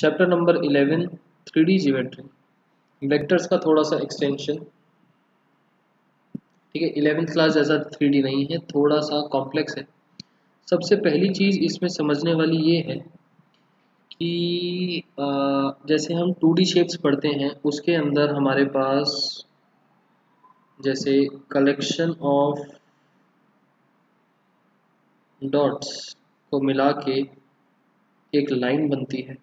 Chapter number 11 3D geometry, vectors का थोड़ा सा एक्सटेंशन। ठीक है, 11th क्लास जैसा 3D नहीं है, थोड़ा सा कॉम्प्लेक्स है। सबसे पहली चीज़ इसमें समझने वाली ये है कि जैसे हम 2D शेप्स पढ़ते हैं उसके अंदर हमारे पास जैसे कलेक्शन ऑफ डॉट्स को मिला के एक लाइन बनती है।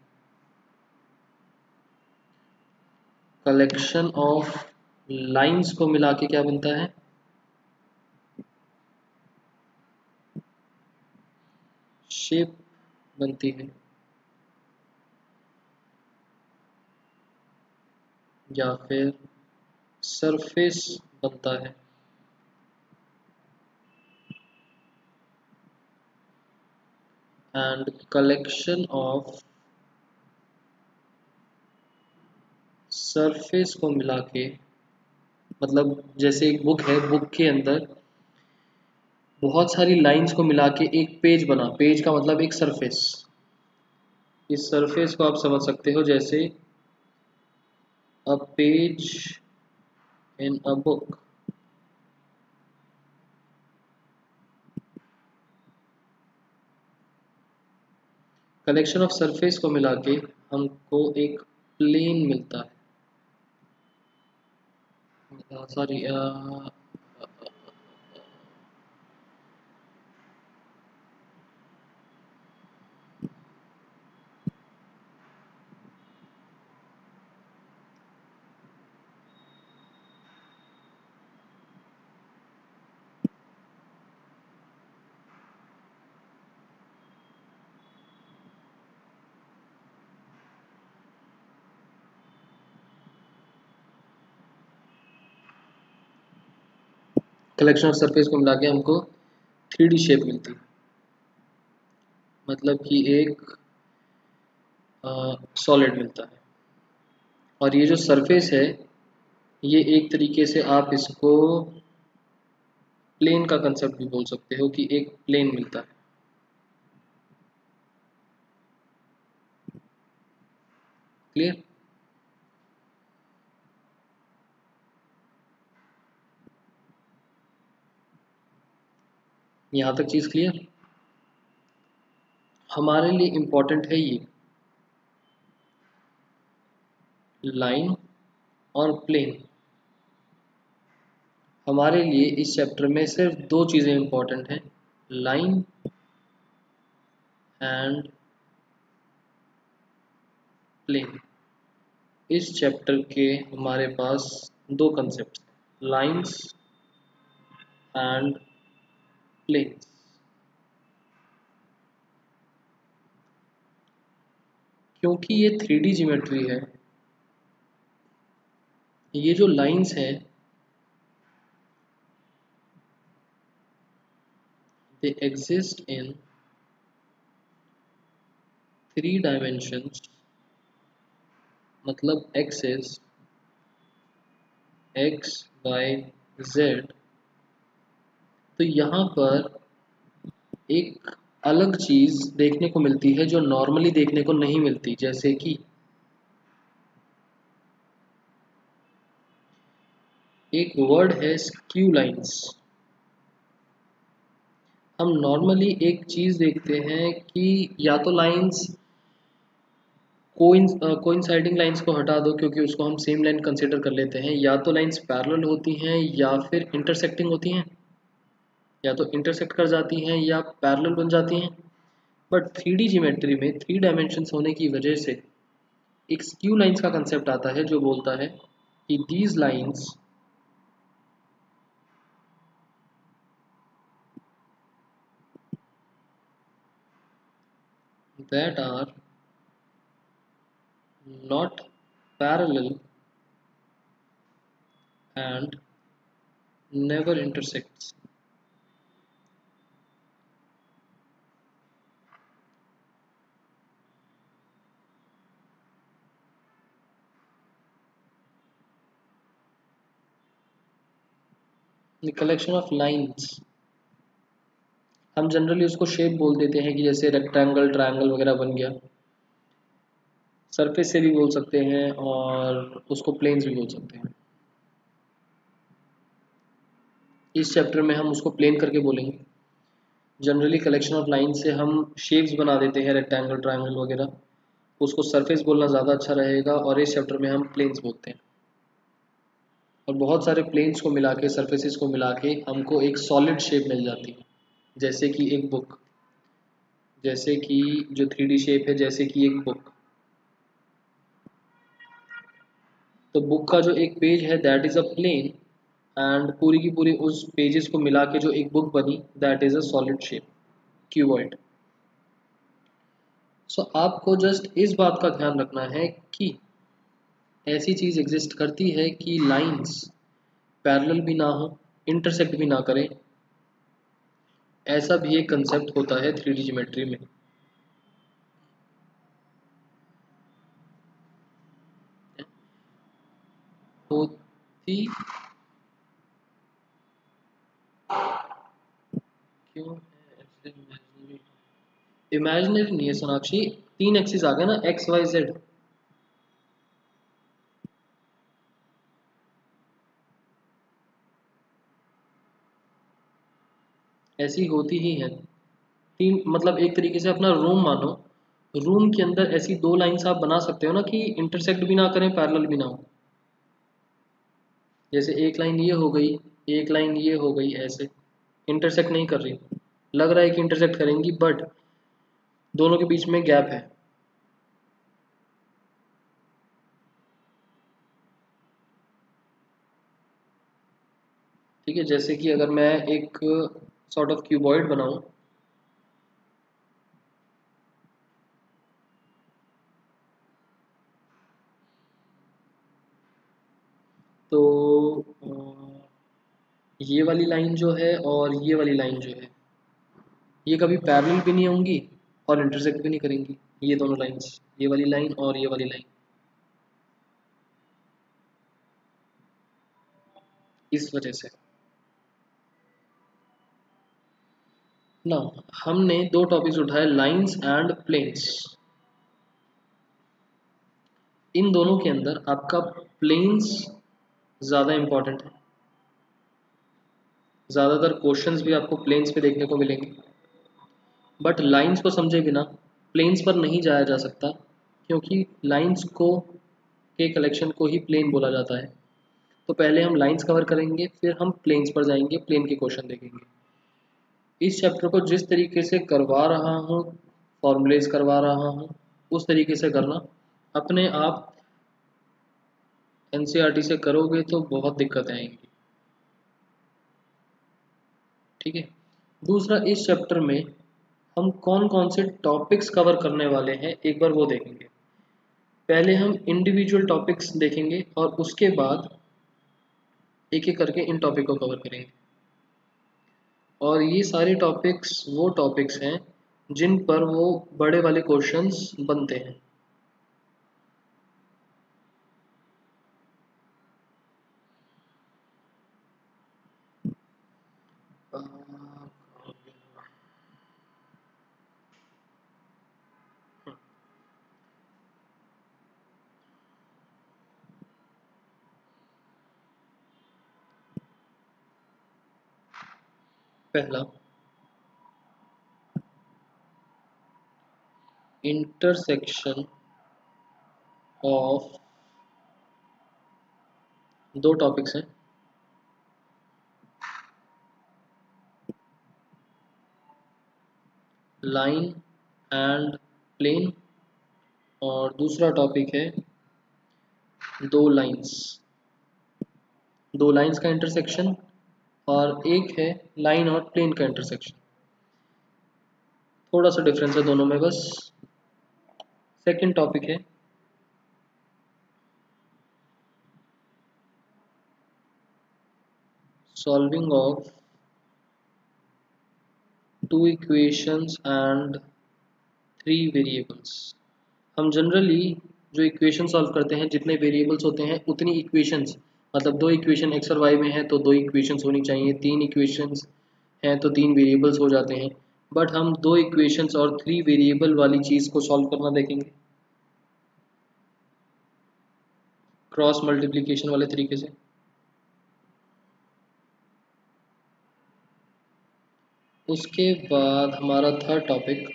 कलेक्शन ऑफ लाइंस को मिला के क्या बनता है? शेप बनती है, या फिर सरफेस बनता है। एंड कलेक्शन ऑफ सरफेस को मिला के, मतलब जैसे एक बुक है, बुक के अंदर बहुत सारी लाइंस को मिला के एक पेज बना। पेज का मतलब एक सरफेस। इस सरफेस को आप समझ सकते हो जैसे a page in a book. Collection of surface को मिला के हमको एक प्लेन मिलता है। सॉरी, कलेक्शन ऑफ सरफेस को मिला के हमको 3D शेप मिलती है, मतलब कि एक सॉलिड मिलता है। और ये जो सरफेस है, ये एक तरीके से आप इसको प्लेन का कंसेप्ट भी बोल सकते हो कि एक प्लेन मिलता है। क्लियर? यहाँ तक चीज़ क्लियर? हमारे लिए इम्पोर्टेंट है ये लाइन और प्लेन। हमारे लिए इस चैप्टर में सिर्फ दो चीज़ें इम्पोर्टेंट हैं, लाइन एंड प्लेन। इस चैप्टर के हमारे पास दो कंसेप्ट, लाइंस एंड प्लेन्स। क्योंकि ये 3D ज्योमेट्री है, ये जो लाइंस हैं they exist in 3 dimensions, मतलब एक्सेस x y z। तो यहाँ पर एक अलग चीज़ देखने को मिलती है जो नॉर्मली देखने को नहीं मिलती, जैसे कि एक वर्ड है स्क्यू लाइंस। हम नॉर्मली एक चीज़ देखते हैं कि या तो लाइंस कोइंसाइडिंग लाइंस को हटा दो क्योंकि उसको हम सेम लाइन कंसिडर कर लेते हैं, या तो लाइंस पैरेलल होती हैं या फिर इंटरसेक्टिंग होती हैं, या तो इंटरसेक्ट कर जाती हैं या पैरेलल बन जाती हैं। बट 3D ज्योमेट्री में 3 डायमेंशंस होने की वजह से एक स्क्यू लाइंस का कंसेप्ट आता है जो बोलता है कि these lines that are not parallel and never intersects. The collection of lines, हम जनरली उसको शेप बोल देते हैं कि जैसे रेक्टेंगल, ट्रायंगल वगैरह बन गया। सरफेस से भी बोल सकते हैं और उसको प्लेन्स भी बोल सकते हैं। इस चैप्टर में हम उसको प्लेन करके बोलेंगे। जनरली कलेक्शन ऑफ लाइन से हम शेप्स बना देते हैं, रेक्टेंगल, ट्रायंगल वगैरह, उसको सरफेस बोलना ज़्यादा अच्छा रहेगा, और इस चैप्टर में हम प्लेन्स बोलते हैं। और बहुत सारे प्लेन्स को मिला के, सरफेसेस को मिला के हमको एक सॉलिड शेप मिल जाती है, जैसे कि एक बुक, जैसे कि जो 3D शेप है, जैसे कि एक बुक। तो बुक का जो एक पेज है that is a plane, and पूरी की पूरी उस पेजेस को मिला के जो एक बुक बनी that is a solid shape, cuboid. So आपको जस्ट इस बात का ध्यान रखना है कि ऐसी चीज़ एग्जिस्ट करती है कि लाइंस पैरेलल भी ना हो, इंटरसेक्ट भी ना करें, ऐसा भी एक कंसेप्ट होता है 3D ज्योमेट्री में। होती क्यों है ऐसे इमेजिनरी? इमेजिनरी नहीं है सोनाक्षी, 3 एक्सिस आ गए ना, एक्स वाई जेड। ऐसी होती ही है। तीन मतलब एक तरीके से अपना रूम मानो, रूम के अंदर ऐसी 2 लाइंस आप बना सकते हो ना कि इंटरसेक्ट भी ना करें, पैरेलल भी ना हो। जैसे एक लाइन ये हो गई, एक लाइन ये हो गई, ऐसे इंटरसेक्ट नहीं कर रही, लग रहा है कि इंटरसेक्ट करेंगी बट दोनों के बीच में गैप है। ठीक है, जैसे कि अगर मैं एक सॉर्ट ऑफ क्यूबॉइड बनाऊं, तो ये वाली लाइन जो है और ये वाली लाइन जो है, ये कभी पैरेलल भी नहीं होंगी और इंटरसेक्ट भी नहीं करेंगी, ये दोनों लाइंस, ये वाली लाइन और ये वाली लाइन, इस वजह से ना हमने 2 टॉपिक्स उठाए, लाइंस एंड प्लेन्स। इन दोनों के अंदर आपका प्लेन्स ज़्यादा इम्पॉर्टेंट है, ज़्यादातर क्वेश्चंस भी आपको प्लेन्स पे देखने को मिलेंगे। बट लाइंस को समझे बिना प्लेन्स पर नहीं जाया जा सकता, क्योंकि लाइंस को के कलेक्शन को ही प्लेन बोला जाता है। तो पहले हम लाइंस कवर करेंगे, फिर हम प्लेन्स पर जाएंगे, प्लेन के क्वेश्चन देखेंगे। इस चैप्टर को जिस तरीके से करवा रहा हूँ, फॉर्मूलेज करवा रहा हूँ, उस तरीके से करना, अपने आप एनसीईआरटी से करोगे तो बहुत दिक्कतें आएंगी। ठीक है, दूसरा, इस चैप्टर में हम कौन कौन से टॉपिक्स कवर करने वाले हैं एक बार वो देखेंगे। पहले हम इंडिविजुअल टॉपिक्स देखेंगे और उसके बाद एक एक करके इन टॉपिक को कवर करेंगे। और ये सारे टॉपिक्स वो टॉपिक्स हैं जिन पर वो बड़े वाले क्वेश्चंस बनते हैं। पहला, इंटरसेक्शन ऑफ 2 टॉपिक्स हैं, लाइन एंड प्लेन, और दूसरा टॉपिक है 2 लाइंस, 2 लाइंस का इंटरसेक्शन, और एक है लाइन और प्लेन का इंटरसेक्शन। थोड़ा सा डिफरेंस है दोनों में बस। सेकंड टॉपिक है solving of 2 equations and 3 variables. हम जनरली जो इक्वेशन सॉल्व करते हैं, जितने वेरिएबल्स होते हैं उतनी इक्वेशंस, मतलब 2 इक्वेशन एक्स और वाई में है तो 2 इक्वेशंस होनी चाहिए, 3 इक्वेशंस हैं तो 3 वेरिएबल्स हो जाते हैं। बट हम 2 इक्वेशंस और 3 वेरिएबल वाली चीज़ को सॉल्व करना देखेंगे। क्रॉस मल्टीप्लिकेशन वाले तरीके से। उसके बाद हमारा थर्ड टॉपिक,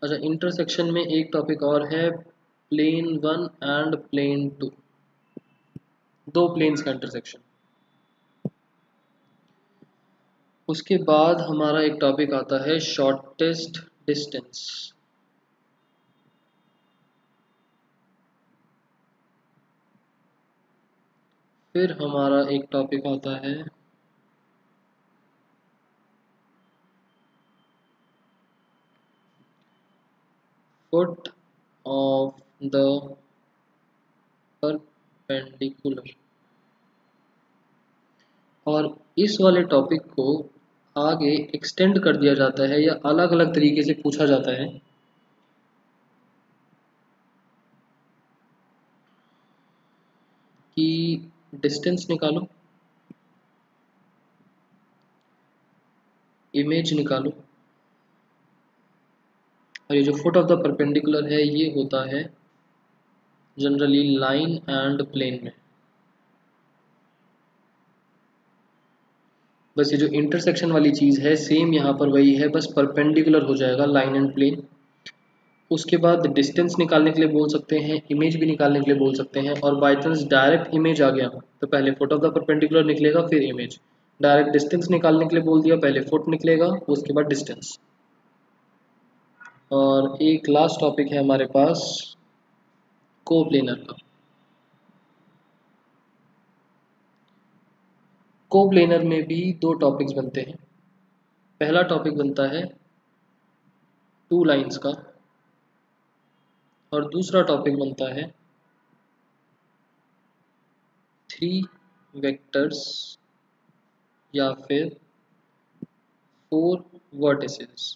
अच्छा इंटरसेक्शन में एक टॉपिक और है, प्लेन 1 एंड प्लेन 2, दो प्लेन्स का इंटरसेक्शन। उसके बाद हमारा एक टॉपिक आता है शॉर्टेस्ट डिस्टेंस। फिर हमारा एक टॉपिक आता है फुट ऑफ द परपेंडिकुलर। और इस वाले टॉपिक को आगे एक्सटेंड कर दिया जाता है या अलग अलग तरीके से पूछा जाता है कि डिस्टेंस निकालो, इमेज निकालो, और ये जो फुट ऑफ द परपेंडिकुलर है ये होता है जनरली लाइन एंड प्लेन में। बस ये जो इंटरसेक्शन वाली चीज़ है सेम यहाँ पर वही है, बस परपेंडिकुलर हो जाएगा लाइन एंड प्लेन। उसके बाद डिस्टेंस निकालने के लिए बोल सकते हैं, इमेज भी निकालने के लिए बोल सकते हैं, और बाई चांस डायरेक्ट इमेज आ गया तो पहले फुट ऑफ द परपेंडिकुलर निकलेगा फिर इमेज। डायरेक्ट डिस्टेंस निकालने के लिए बोल दिया, पहले फुट निकलेगा उसके बाद डिस्टेंस। और एक लास्ट टॉपिक है हमारे पास कोप्लेनर का। कोप्लेनर में भी दो टॉपिक्स बनते हैं। पहला टॉपिक बनता है टू लाइंस का, और दूसरा टॉपिक बनता है थ्री वेक्टर्स या फिर फोर वर्टिसेस।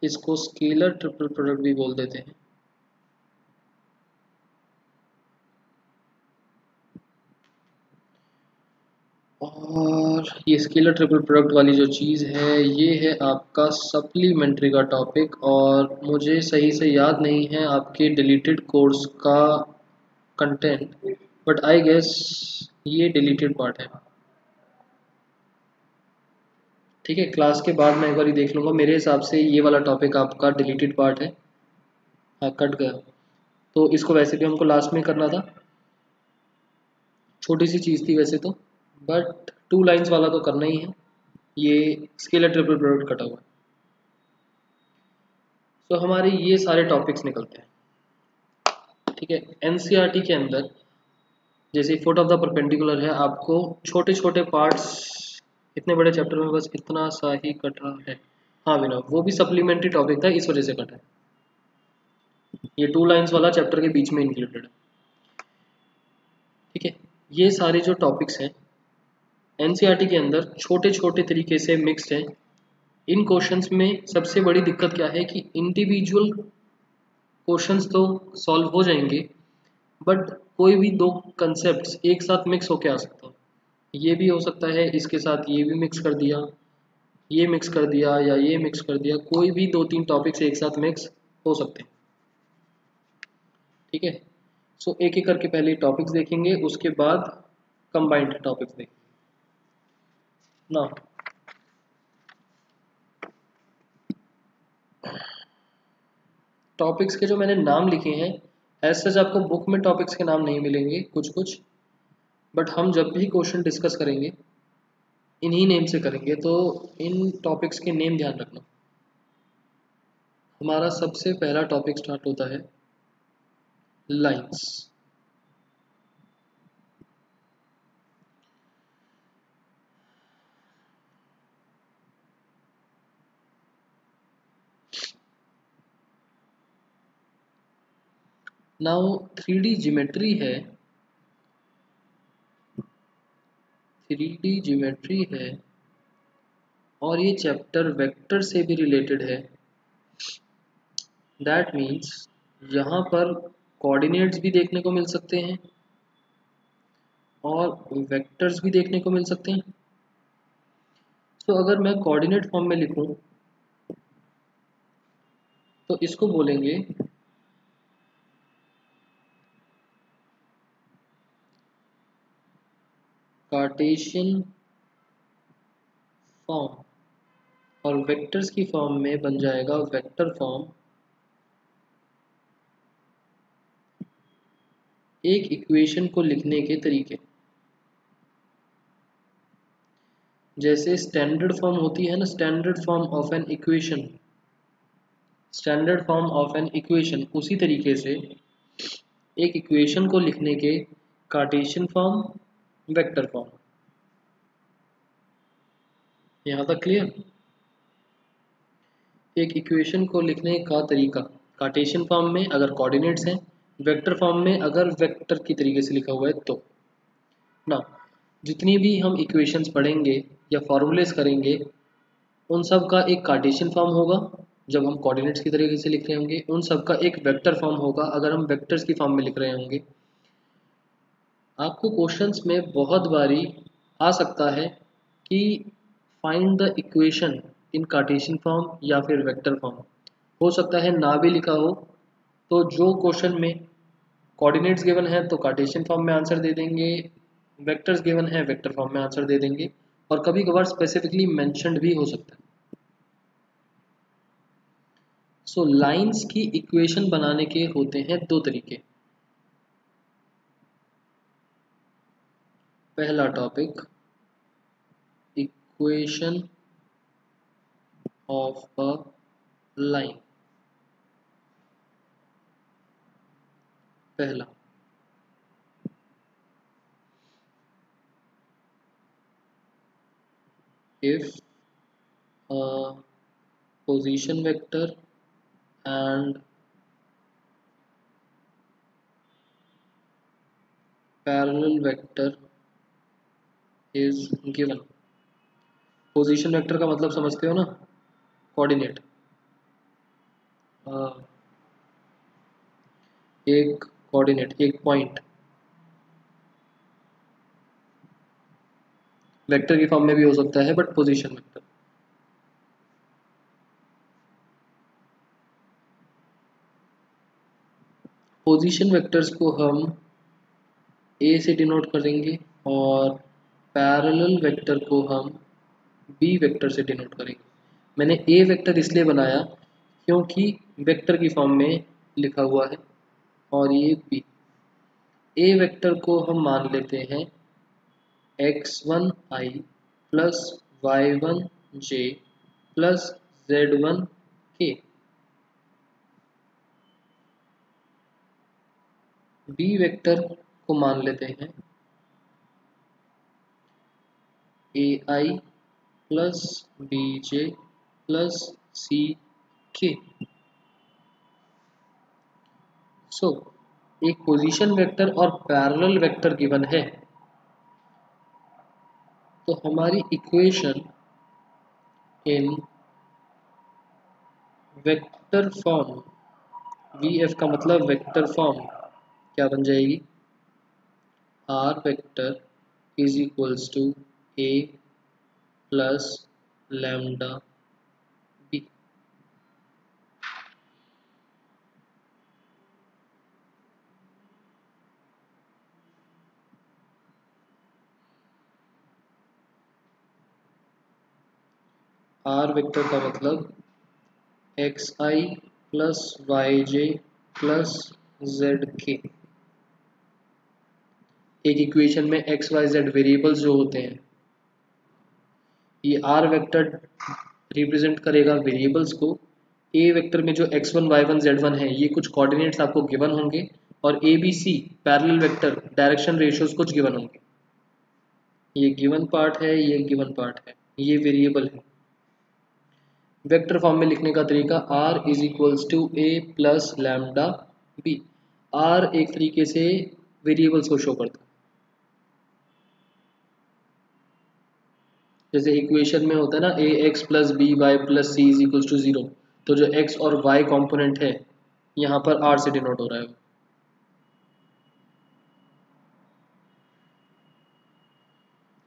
इसको स्केलर ट्रिपल प्रोडक्ट भी बोल देते हैं। और ये स्केलर ट्रिपल प्रोडक्ट वाली जो चीज़ है ये है आपका सप्लीमेंट्री का टॉपिक, और मुझे सही से याद नहीं है आपके डिलीटेड कोर्स का कंटेंट, बट आई गेस ये डिलीटेड पार्ट है। ठीक है, क्लास के बाद मैं एक बार देख लूँगा, मेरे हिसाब से ये वाला टॉपिक आपका डिलीटेड पार्ट है। हाँ कट गया, तो इसको वैसे भी हमको लास्ट में करना था, छोटी सी चीज़ थी वैसे तो, बट टू लाइंस वाला तो करना ही है। ये स्केलर ट्रिपल प्रोडक्ट कटा हुआ है। तो हमारे ये सारे टॉपिक्स निकलते हैं। ठीक है, एनसीईआरटी के अंदर जैसे फुट ऑफ द परपेंडिकुलर है, आपको छोटे छोटे पार्ट्स, इतने बड़े चैप्टर में बस इतना सा ही कट रहा है। हाँ विनोद, वो भी सप्लीमेंट्री टॉपिक था इस वजह से कटा है, ये टू लाइंस वाला चैप्टर के बीच में इंक्लूडेड है। ठीक है, ये सारे जो टॉपिक्स हैं एनसीईआरटी के अंदर छोटे छोटे तरीके से मिक्स्ड हैं। इन क्वेश्चंस में सबसे बड़ी दिक्कत क्या है कि इंडिविजुअल क्वेश्चंस तो सॉल्व हो जाएंगे, बट कोई भी दो कंसेप्ट्स एक साथ मिक्स होके आ सकता है। ये भी हो सकता है इसके साथ ये भी मिक्स कर दिया, ये मिक्स कर दिया, या ये मिक्स कर दिया, कोई भी दो तीन टॉपिक्स एक साथ मिक्स हो सकते हैं। ठीक है, सो एक एक करके पहले टॉपिक्स देखेंगे, उसके बाद कंबाइंड टॉपिक्स देखेंगे ना। टॉपिक्स के जो मैंने नाम लिखे हैं, एज सच आपको बुक में टॉपिक्स के नाम नहीं मिलेंगे कुछ कुछ, बट हम जब भी क्वेश्चन डिस्कस करेंगे इन्हीं नेम से करेंगे, तो इन टॉपिक्स के नेम ध्यान रखना। हमारा सबसे पहला टॉपिक स्टार्ट होता है लाइंस। नाउ 3D ज्योमेट्री है, 3D ज्योमेट्री है, और ये चैप्टर वेक्टर से भी रिलेटेड है। दैट मीन्स यहाँ पर कोऑर्डिनेट्स भी देखने को मिल सकते हैं और वेक्टर्स भी देखने को मिल सकते हैं। तो अगर मैं कोऑर्डिनेट फॉर्म में लिखूं तो इसको बोलेंगे कार्टेशियन फॉर्म, और वेक्टर्स की फॉर्म में बन जाएगा वेक्टर फॉर्म। एक इक्वेशन को लिखने के तरीके, जैसे स्टैंडर्ड फॉर्म होती है ना, standard form of an equation, standard form of an equation, उसी तरीके से एक इक्वेशन को लिखने के कार्टेशियन फॉर्म, वेक्टर फॉर्म। यहाँ तक क्लियर? एक इक्वेशन को लिखने का तरीका कार्टेशियन फॉर्म में अगर कोऑर्डिनेट्स हैं, वेक्टर फॉर्म में अगर वेक्टर की तरीके से लिखा हुआ है तो ना। जितनी भी हम इक्वेशंस पढ़ेंगे या फॉर्मूलेस करेंगे, उन सब का एक कार्टेशियन फॉर्म होगा जब हम कोऑर्डिनेट्स की तरीके से लिख रहे होंगे, उन सब का एक वेक्टर फॉर्म होगा अगर हम वेक्टर्स की फॉर्म में लिख रहे होंगे। आपको क्वेश्चंस में बहुत बारी आ सकता है कि find the equation in Cartesian form या फिर वेक्टर फॉर्म, हो सकता है ना भी लिखा हो, तो जो क्वेश्चन में कोऑर्डिनेट्स गिवन है तो कार्टेशियन फॉर्म में आंसर दे देंगे, वेक्टर्स गिवन है वेक्टर फॉर्म में आंसर दे देंगे, और कभी कभार स्पेसिफिकली मेंशन्ड भी हो सकता है। सो लाइंस की इक्वेशन बनाने के होते हैं दो तरीके। पहला topic, equation of a line. पहला, if a position vector and parallel vector is given। Position vector का मतलब समझते हो ना, कोऑर्डिनेट। एक कोऑर्डिनेट, एक पॉइंट, वेक्टर की फॉर्म में भी हो सकता है but position vector. Position vectors को हम ए से डिनोट करेंगे और पैरेलल वेक्टर को हम बी वेक्टर से डिनोट करेंगे। मैंने ए वेक्टर इसलिए बनाया क्योंकि वेक्टर की फॉर्म में लिखा हुआ है, और ये बी। ए वेक्टर को हम मान लेते हैं x1i plus y1j plus z1k। B vector को मान लेते हैं ai plus bj plus ck। So एक पोजीशन वेक्टर और पैरेलल वेक्टर गिवन है, तो हमारी equation in vector form, VF का मतलब वेक्टर फॉर्म, क्या बन जाएगी? R vector is equals to A plus lambda B. R vector का मतलब X I plus Y J plus Z K. एक इक्वेशन में एक्स वाई जेड वेरिएबल्स जो होते हैं, ये आर वेक्टर रिप्रेजेंट करेगा वेरिएबल्स को। ए वेक्टर में जो x1 y1 z1 है, ये कुछ कोऑर्डिनेट्स आपको गिवन होंगे, और A B C parallel vector direction ratios कुछ गिवन होंगे। ये गिवन पार्ट है, ये गिवन पार्ट है, ये वेरिएबल है। वेक्टर फॉर्म में लिखने का तरीका r is equals to A plus lambda B. r एक तरीके से वेरिएबल्स को शो करता है। जैसे इक्वेशन में होता है ना, A X plus B Y plus C is equals to 0, तो जो x और y कंपोनेंट है यहाँ पर r से डिनोट हो रहा है।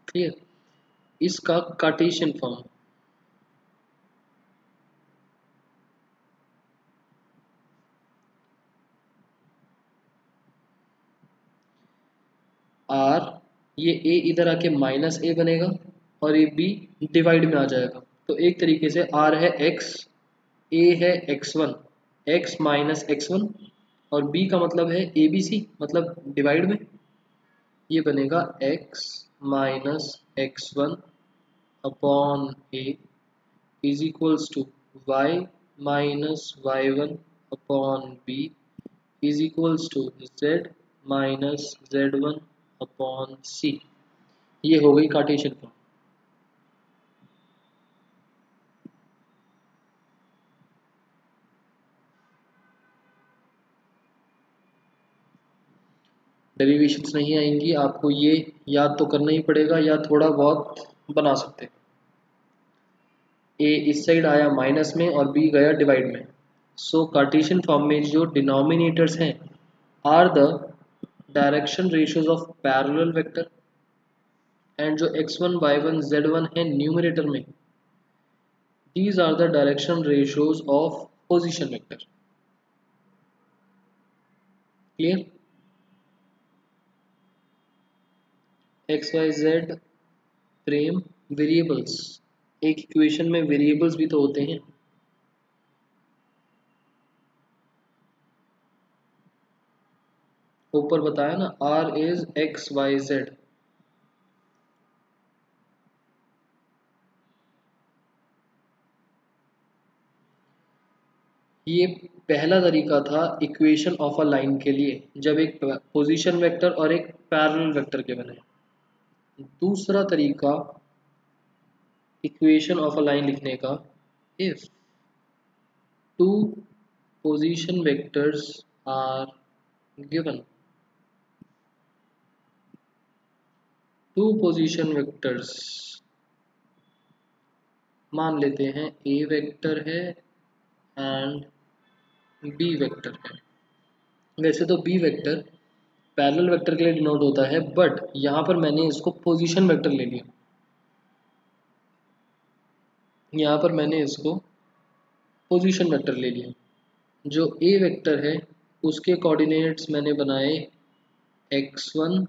क्लियर? इसका कार्टेशियन फॉर्म, आर, ये ए इधर आके माइनस ए बनेगा और ये बी डिवाइड में आ जाएगा। तो एक तरीके से आर है एक्स, ए है x1, x माइनस x1, और b का मतलब है ए बी सी, मतलब डिवाइड में। ये बनेगा x minus x1 upon A is equals to y minus y1 upon b is equals to z minus z1 upon c। ये हो गई कार्टेशियन फॉर्म। डेरिवेशंस नहीं आएंगी, आपको ये याद तो करना ही पड़ेगा या थोड़ा बहुत बना सकते हैं। ए इस साइड आया माइनस में और बी गया डिवाइड में। सो कार्टेशियन फॉर्म में जो डिनोमिनेटर्स हैं are the direction ratios of parallel vector, and जो x1 y1 z1 है न्यूमरेटर में, these are the direction ratios of position vector. Clear? X Y Z प्रेम वेरिएबल्स, एक इक्वेशन में वेरिएबल्स भी तो होते हैं। ऊपर बताया ना, R is X Y Z. ये पहला तरीका था इक्वेशन ऑफ अ लाइन के लिए, जब एक पोजीशन वेक्टर और एक पैरेलल वेक्टर के बने। दूसरा तरीका इक्वेशन ऑफ अ लाइन लिखने का, if two position vectors are given, two position vectors मान लेते हैं ए वेक्टर है एंड बी वेक्टर है। वैसे तो बी वेक्टर पैरेलल वेक्टर के लिए डिनोट होता है, बट यहाँ पर मैंने इसको पोजीशन वेक्टर ले लिया। यहाँ पर मैंने इसको पोजीशन वेक्टर ले लिया। जो ए वेक्टर है उसके कोऑर्डिनेट्स मैंने बनाए x1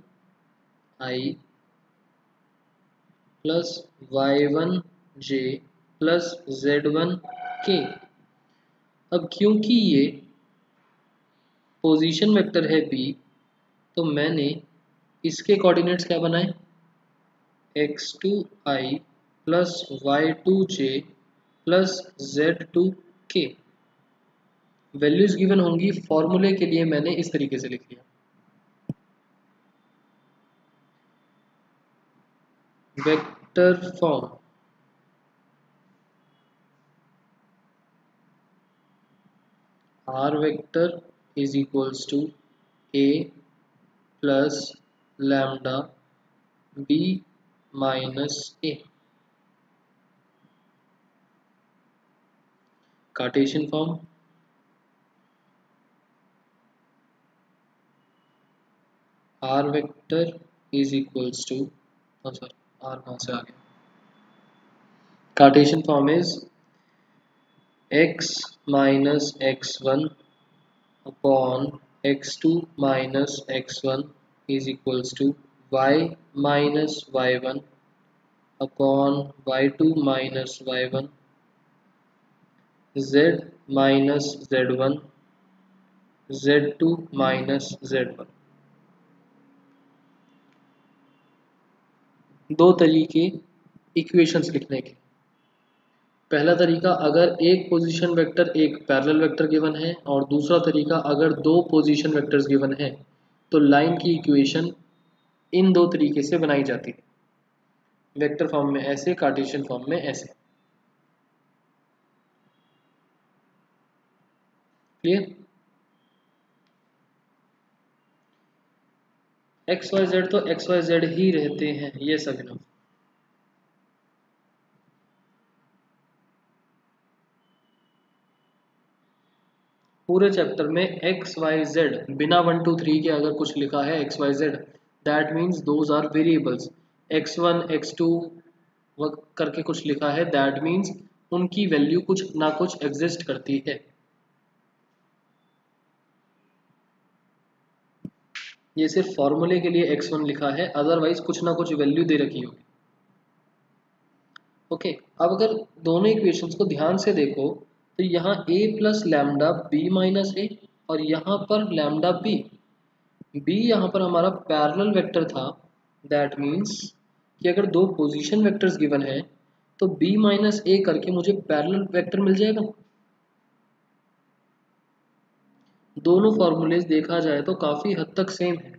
i plus y1 j plus z1 k। अब क्योंकि ये पोजीशन वेक्टर है b, तो मैंने इसके कोऑर्डिनेट्स क्या बनाए, x2 i plus y2 j plus z2 k। Values given होंगी, फॉर्मूले के लिए मैंने इस तरीके से लिख लिया। Vector form, R vector is equals to A plus lambda B minus A. Cartesian form, R vector is equals to, sorry R कहाँ से आ गया, Cartesian form is x minus x1 upon x2 minus x1 is equals to y minus y1 upon y2 minus y1 z minus z1 z2 minus z1। दो तरीके equations लिखने के। पहला तरीका, अगर एक पोजीशन वेक्टर एक पैरेलल वेक्टर गिवन है, और दूसरा तरीका अगर दो पोजीशन वेक्टर्स गिवन है, तो लाइन की इक्वेशन इन दो तरीके से बनाई जाती है, वेक्टर फॉर्म में ऐसे, कार्टेशियन फॉर्म में ऐसे। क्लियर? एक्स वाई जेड तो एक्स वाई जेड ही रहते हैं ये सभी लोग। पूरे चैप्टर में एक्स वाई जेड बिना 1 2 3 के अगर कुछ लिखा है X Y Z, that means those are variables. x1 x2 करके कुछ लिखा है, दैट मीन्स उनकी वैल्यू कुछ ना कुछ एग्जिस्ट करती है। ये सिर्फ फॉर्मूले के लिए x1 लिखा है, अदरवाइज कुछ ना कुछ वैल्यू दे रखी होगी। ओके, अब अगर दोनों इक्वेशंस को ध्यान से देखो तो यहाँ a plus lambda B minus A और यहाँ पर लैम्डा बी, बी यहाँ पर हमारा पैरेलल वेक्टर था। दैट मीन्स कि अगर दो पोजीशन वेक्टर्स गिवन है तो b माइनस ए करके मुझे पैरेलल वेक्टर मिल जाएगा। दोनों फॉर्मूलेज देखा जाए तो काफी हद तक सेम है,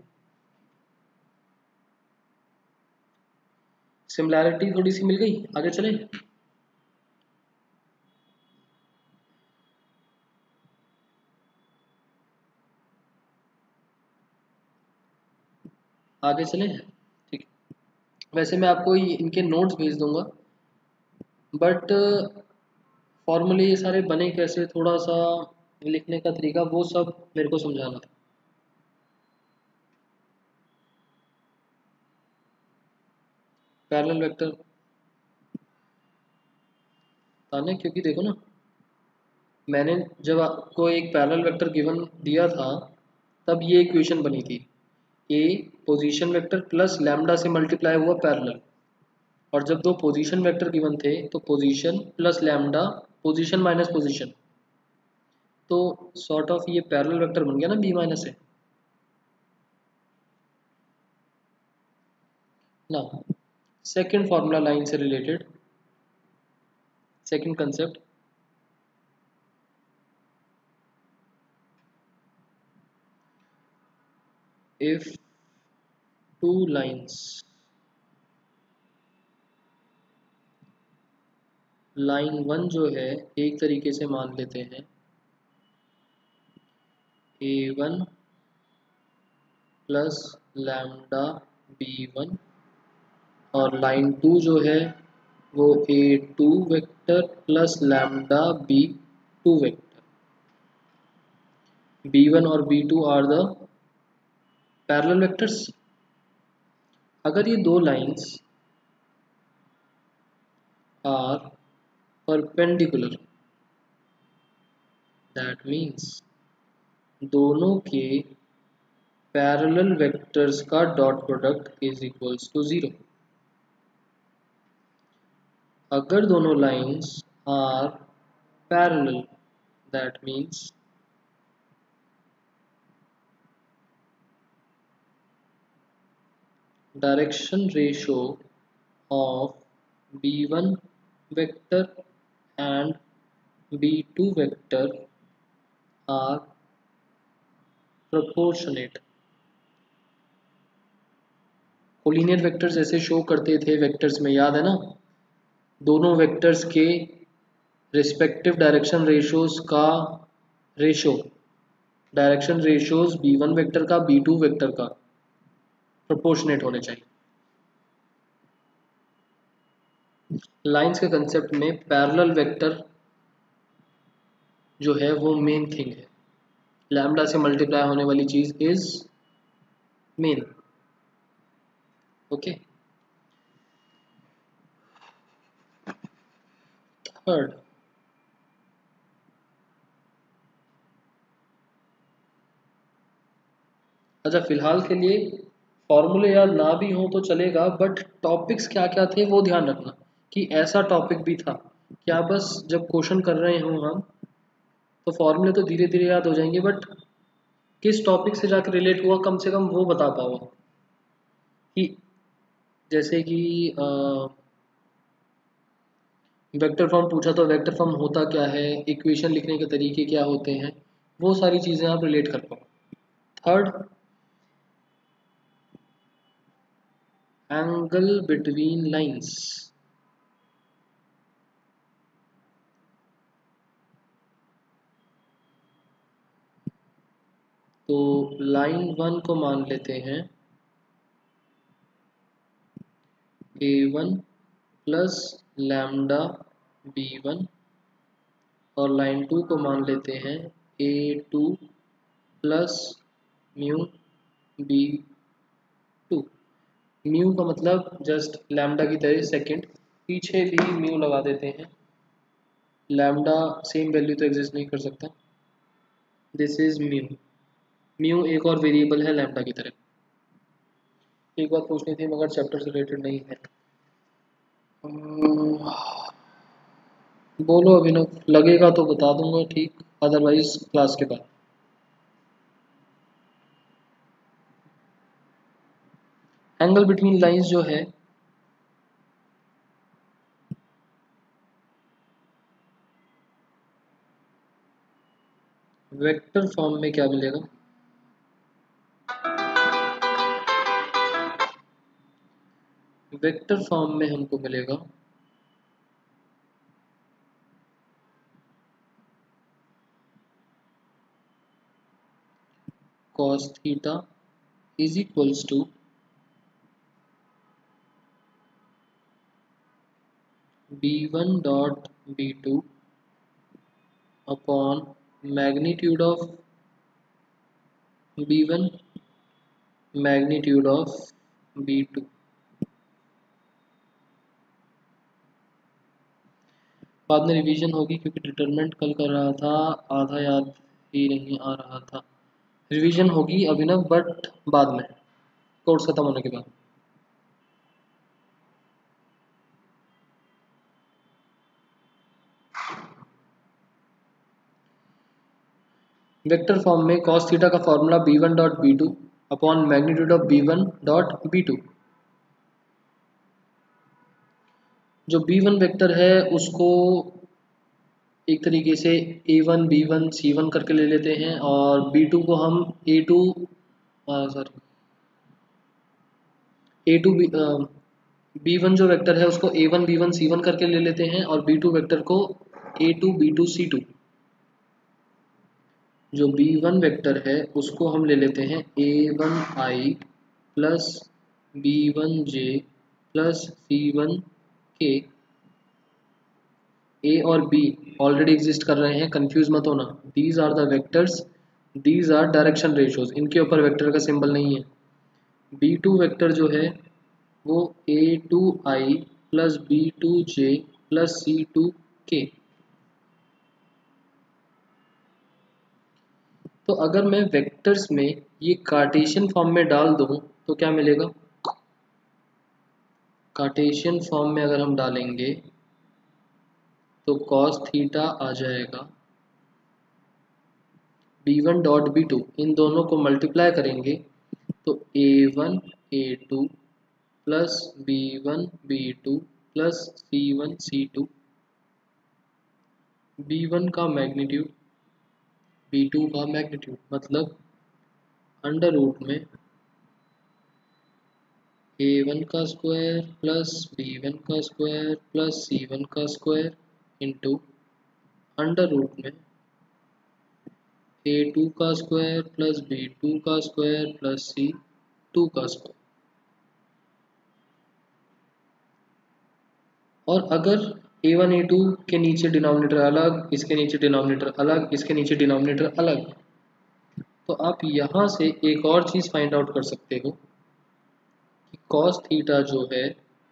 सिमिलैरिटी थोड़ी सी मिल गई। आगे चलें। आगे चलें, ठीक। वैसे मैं आपको इनके नोट्स भेज दूंगा, बट फॉर्मूले ये सारे बने कैसे, थोड़ा सा लिखने का तरीका, वो सब मेरे को समझाना था। पैरेलल वेक्टर था ना, क्योंकि देखो ना, मैंने जब आपको एक पैरेलल वेक्टर गिवन दिया था तब ये इक्वेशन बनी थी, ए पोजीशन वेक्टर प्लस लैम्डा से मल्टीप्लाई हुआ पैरेलल, और जब दो पोजीशन वेक्टर गिवन थे तो position plus lambda, position minus position, तो सॉर्ट ऑफ ये पैरेलल वेक्टर बन गया ना बी माइनस ए ना। सेकंड फार्मूला लाइन से related, second concept, if two lines, line one जो है एक तरीके से मान लेते हैं a1 प्लस लैम्डा b1, और लाइन टू जो है वो a2 vector plus lambda b2 vector. b1 और b2 are the parallel vectors. अगर ये दो lines are perpendicular, that means दोनों के पैरेलल वेक्टर्स का dot product is equals to 0। अगर दोनों lines are parallel, that means direction ratio of b1 vector and b2 vector are proportionate। Collinear vectors ऐसे show करते थे वेक्टर्स में, याद है ना, दोनों वेक्टर्स के रिस्पेक्टिव डायरेक्शन रेशोज का ratio, direction ratios b1 vector का b2 वेक्टर का प्रोपोर्शनेट होने चाहिए। लाइंस के कंसेप्ट में पैरेलल वेक्टर जो है वो मेन थिंग है, लैम्डा से मल्टीप्लाई होने वाली चीज इज मेन। ओके, थर्ड, अच्छा फिलहाल के लिए फॉर्मूले याद ना भी हो तो चलेगा, बट टॉपिक्स क्या क्या थे वो ध्यान रखना कि ऐसा टॉपिक भी था। क्या बस जब क्वेश्चन कर रहे हो हम तो फॉर्मूले तो धीरे धीरे याद हो जाएंगे, बट किस टॉपिक से जाकर रिलेट हुआ कम से कम वो बता पाओ। कि जैसे कि वेक्टर फॉर्म पूछा तो वेक्टर फॉर्म होता क्या है, इक्वेशन लिखने के तरीके क्या होते हैं, वो सारी चीज़ें आप रिलेट कर पाओ। Third, angle between lines. तो लाइन वन को मान लेते हैं a1 प्लस लैम्डा b1, और लाइन टू को मान लेते हैं a2 plus mu b2। Mu का मतलब जस्ट लैम्डा की तरह सेकंड, पीछे भी म्यू लगा देते हैं, लैम्डा सेम वैल्यू तो एग्जिस्ट नहीं कर सकता। दिस इज म्यू, म्यू एक और वेरिएबल है लैम्डा की तरह। एक बात पूछनी थी मगर चैप्टर से रिलेटेड नहीं है। बोलो अभिनव, लगेगा तो बता दूंगा ठीक, अदरवाइज क्लास के बाद। एंगल बिटवीन लाइंस जो है वेक्टर फॉर्म में क्या मिलेगा? वेक्टर फॉर्म में हमको मिलेगा cos theta is equals to b1 dot b2 upon magnitude of b1 magnitude of b2। बाद में रिवीजन होगी क्योंकि डिटरमिनेंट कल कर रहा था, आधा याद ही नहीं आ रहा था। रिवीजन होगी अभिनव बट बाद में, कोर्स खत्म होने के बाद। वेक्टर फॉर्म में cos थीटा का formula b1 dot b2 upon magnitude of b1 dot b2। जो b1 वेक्टर है उसको एक तरीके से a1 b1 c1 करके ले लेते हैं, और b2 को हम a2 सॉरी a2 b1 जो वेक्टर है उसको a1 b1 c1 करके ले लेते हैं, और b2 वेक्टर को a2 b2 c2। जो b1 वेक्टर है उसको हम ले लेते हैं a1i plus b1j plus c1k। ए और बी ऑलरेडी एग्जिस्ट कर रहे हैं, कंफ्यूज मत होना। These are the vectors, these are direction ratios, इनके ऊपर वेक्टर का सिंबल नहीं है। b2 वेक्टर जो है वो a2i plus b2j plus c2k। तो अगर मैं वेक्टर्स में ये कार्टेशियन फॉर्म में डाल दूं तो क्या मिलेगा? कार्टेशियन फॉर्म में अगर हम डालेंगे तो cos थीटा आ जाएगा b1 डॉट b2, इन दोनों को मल्टीप्लाई करेंगे तो a1 a2 plus b1 b2 plus c1 c2। b1 का मैग्नीट्यूड b2 का मैग्नीट्यूड मतलब अंडर रूट में a1 का स्क्वायर प्लस b1 का स्क्वायर प्लस c1 का स्क्वायर इंटू अंडर रूट में a2 का स्क्वायर प्लस b2 का स्क्वायर प्लस c2 का स्क्वायर। और अगर a1 a2 के नीचे डिनोमिनेटर अलग, इसके नीचे डिनोमिनेटर अलग, इसके नीचे डिनोमिनेटर अलग, तो आप यहाँ से एक और चीज़ फाइंड आउट कर सकते हो कि cos थीटा जो है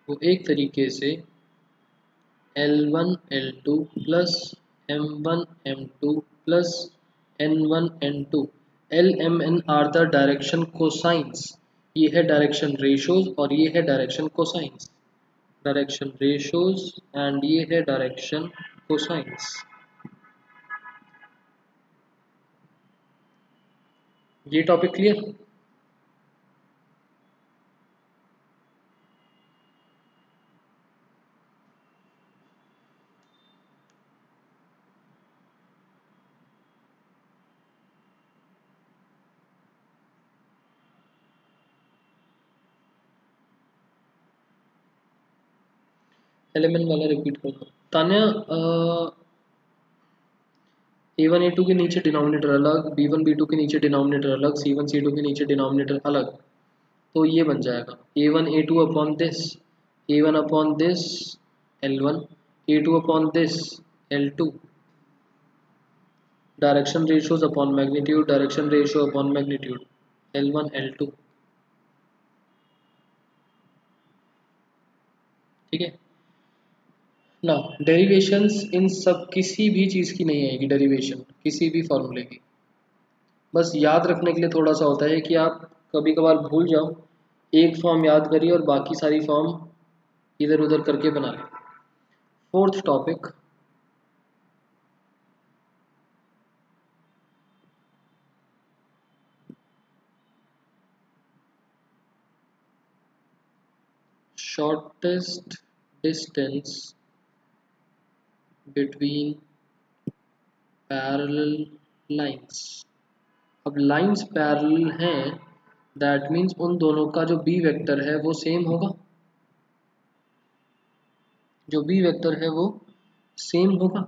वो एक तरीके से L1 L2 plus M1 M2 plus N1 N2 L M N are the direction cosines. ये है डायरेक्शन रेशियोज और ये है direction cosines, direction ratios and ये है डायरेक्शन कोसाइंस। ये टॉपिक क्लियर? एलिमेंट वाला रिपीट कर दो तान्या। a1 a2 के नीचे डिनोमिनेटर अलग, b1 b2 के नीचे डिनोमिनेटर अलग, c1 c2 के नीचे डिनोमिनेटर अलग, तो ये बन जाएगा a1 a2 upon this, a1 upon this l1, a2 upon this l2। Direction ratios upon magnitude, direction ratio upon magnitude l1 l2। ठीक है ना? डेरिवेशंस इन सब किसी भी चीज़ की नहीं आएगी, डेरिवेशन किसी भी फॉर्मूले की। बस याद रखने के लिए थोड़ा सा होता है कि आप कभी कभार भूल जाओ एक फॉर्म याद करिए और बाकी सारी फॉर्म इधर उधर करके बना लें। Fourth topic, shortest distance between parallel lines. अब लाइंस पैरेलल हैं, दैट मीन्स उन दोनों का जो बी वेक्टर है वो सेम होगा, जो बी वेक्टर है वो सेम होगा।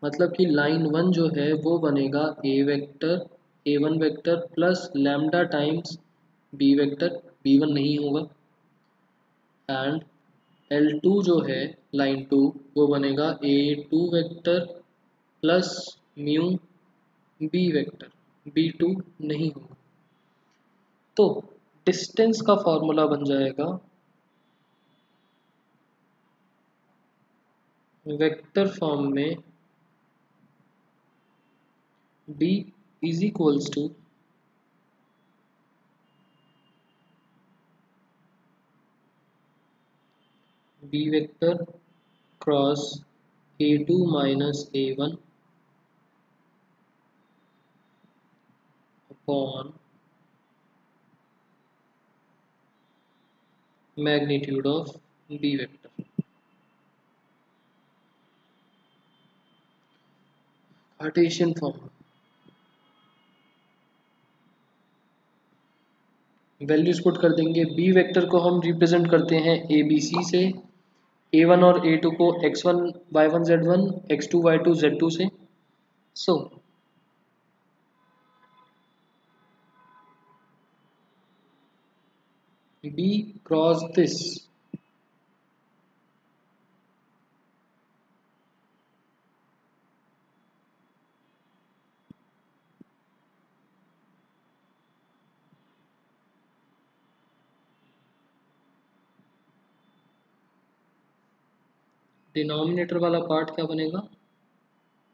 मतलब कि लाइन वन जो है वो बनेगा A vector, A one vector plus lambda times B vector, B one नहीं होगा। एंड एल टू जो है लाइन टू वो बनेगा A two vector plus mu B vector, B two नहीं होगा। तो डिस्टेंस का फॉर्मूला बन जाएगा वेक्टर फॉर्म में d is equals to B vector cross A two minus A one upon magnitude of B vector. Cartesian form, values put कर देंगे। B vector को हम रिप्रेजेंट करते हैं ए बी सी से, ए वन और ए टू को X one Y one Z one, X two Y two Z two से। So B cross this denominator वाला पार्ट क्या बनेगा,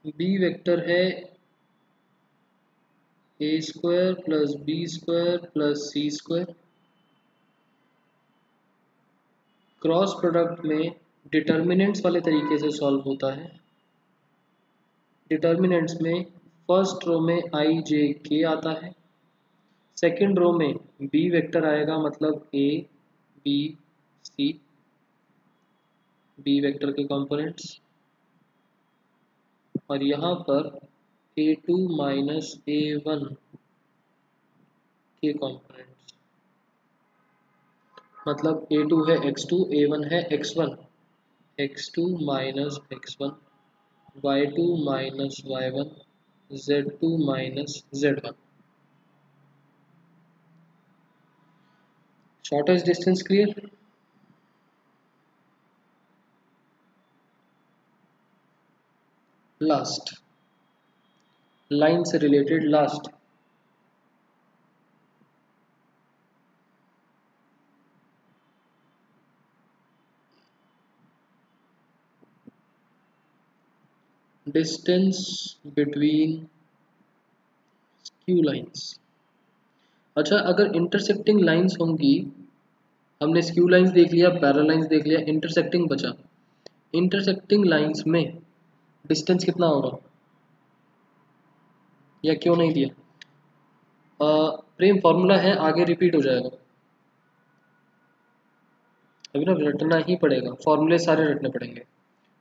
बी वेक्टर है A square plus B square plus C square, cross product में determinants वाले तरीके से solve होता है। डिटर्मिनेंट्स में फर्स्ट रो में आई जे के आता है, सेकंड रो में बी वेक्टर आएगा, मतलब A B C B vector के कंपोनेंट्स, और यहाँ पर A two minus A one के कंपोनेंट्स, मतलब ए टू है एक्स टू, ए वन है X one, X two minus X one, Y two minus Y one, Z two minus Z one. Shortest distance clear. Last, line से related last, distance between skew lines. अच्छा, अगर intersecting lines होंगी, हमने skew lines देख लिया, parallel lines देख लिया, intersecting बचा। इंटरसेक्टिंग लाइंस में डिस्टेंस कितना होगा, या क्यों नहीं दिया? प्रेम फॉर्मूला है, आगे रिपीट हो जाएगा, अभी ना रटना ही पड़ेगा, फॉर्मूले सारे रटने पड़ेंगे,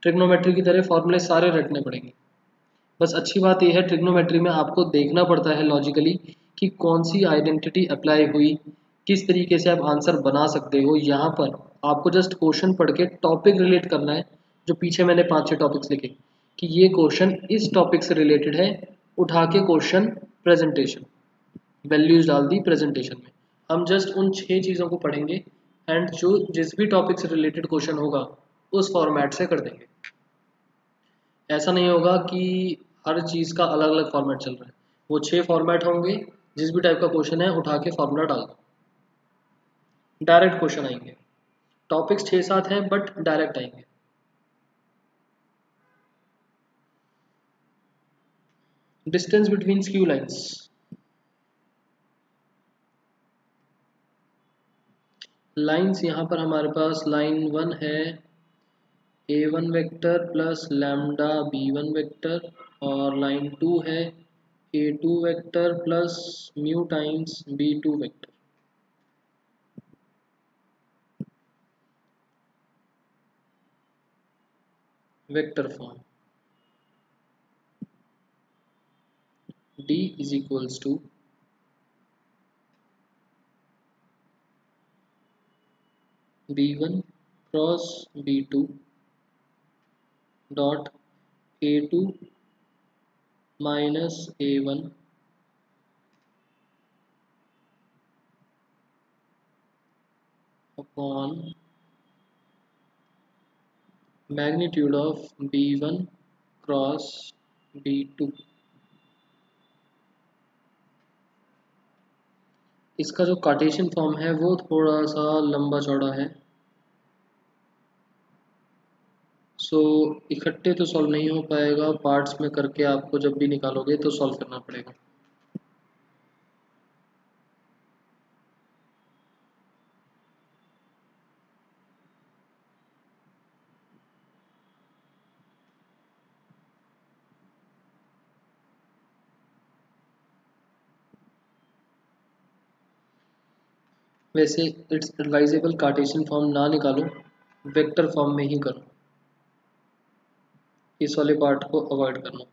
ट्रिग्नोमेट्री की तरह फॉर्मूले सारे रटने पड़ेंगे। बस अच्छी बात यह है ट्रिग्नोमेट्री में आपको देखना पड़ता है लॉजिकली कि कौन सी आइडेंटिटी अप्लाई हुई, किस तरीके से आप आंसर बना सकते हो। यहाँ पर आपको जस्ट क्वेश्चन पढ़ के टॉपिक रिलेट करना है, जो पीछे मैंने 5-6 टॉपिक्स लिखे कि ये क्वेश्चन इस टॉपिक से रिलेटेड है, उठा के क्वेश्चन प्रेजेंटेशन, वैल्यूज डाल दी प्रेजेंटेशन में। हम जस्ट उन 6 चीज़ों को पढ़ेंगे एंड जो जिस भी टॉपिक से रिलेटेड क्वेश्चन होगा उस फॉर्मेट से कर देंगे। ऐसा नहीं होगा कि हर चीज़ का अलग अलग फॉर्मेट चल रहा है, वो 6 फॉर्मेट होंगे, जिस भी टाइप का क्वेश्चन है उठा के फॉर्मूला डाल दो, डायरेक्ट क्वेश्चन आएंगे। टॉपिक्स 6-7 हैं बट डायरेक्ट आएंगे। Distance between skew lines, lines यहाँ पर हमारे पास लाइन 1 है a1 vector plus lambda b1 vector, और लाइन 2 है a2 vector plus mu times b2 vector. Vector form D is equals to b1 cross b2 dot a2 minus a1 upon magnitude of b1 cross b2। इसका जो Cartesian form है वो थोड़ा सा लंबा चौड़ा है, सो इकट्ठे तो सॉल्व नहीं हो पाएगा, पार्ट्स में करके आपको जब भी निकालोगे तो सॉल्व करना पड़ेगा। वैसे इट्स एडवाइजेबल कार्टेशियन फॉर्म ना निकालो, वेक्टर फॉर्म में ही करो, इस वाले पार्ट को अवॉइड करना।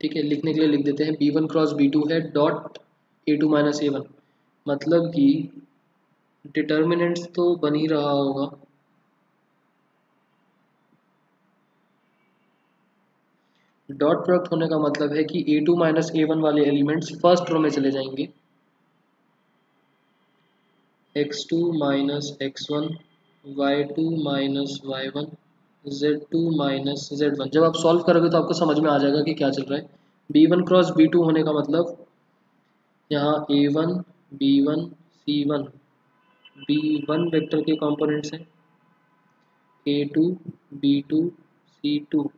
ठीक है, लिखने के लिए लिख देते हैं b1 क्रॉस b2 है डॉट a2 माइनस a1, मतलब कि डिटर्मिनेंट्स तो बन ही रहा होगा, डॉट प्रोडक्ट होने का मतलब है कि a2 माइनस a1 वाले एलिमेंट्स फर्स्ट रो में चले जाएंगे, x2 minus x1 y2 minus y1 z2 minus z1। जब आप सॉल्व करोगे तो आपको समझ में आ जाएगा कि क्या चल रहा है। b1 क्रॉस b2 होने का मतलब यहाँ a1 b1 c1 b1 vector के कंपोनेंट्स हैं, a2 b2 c2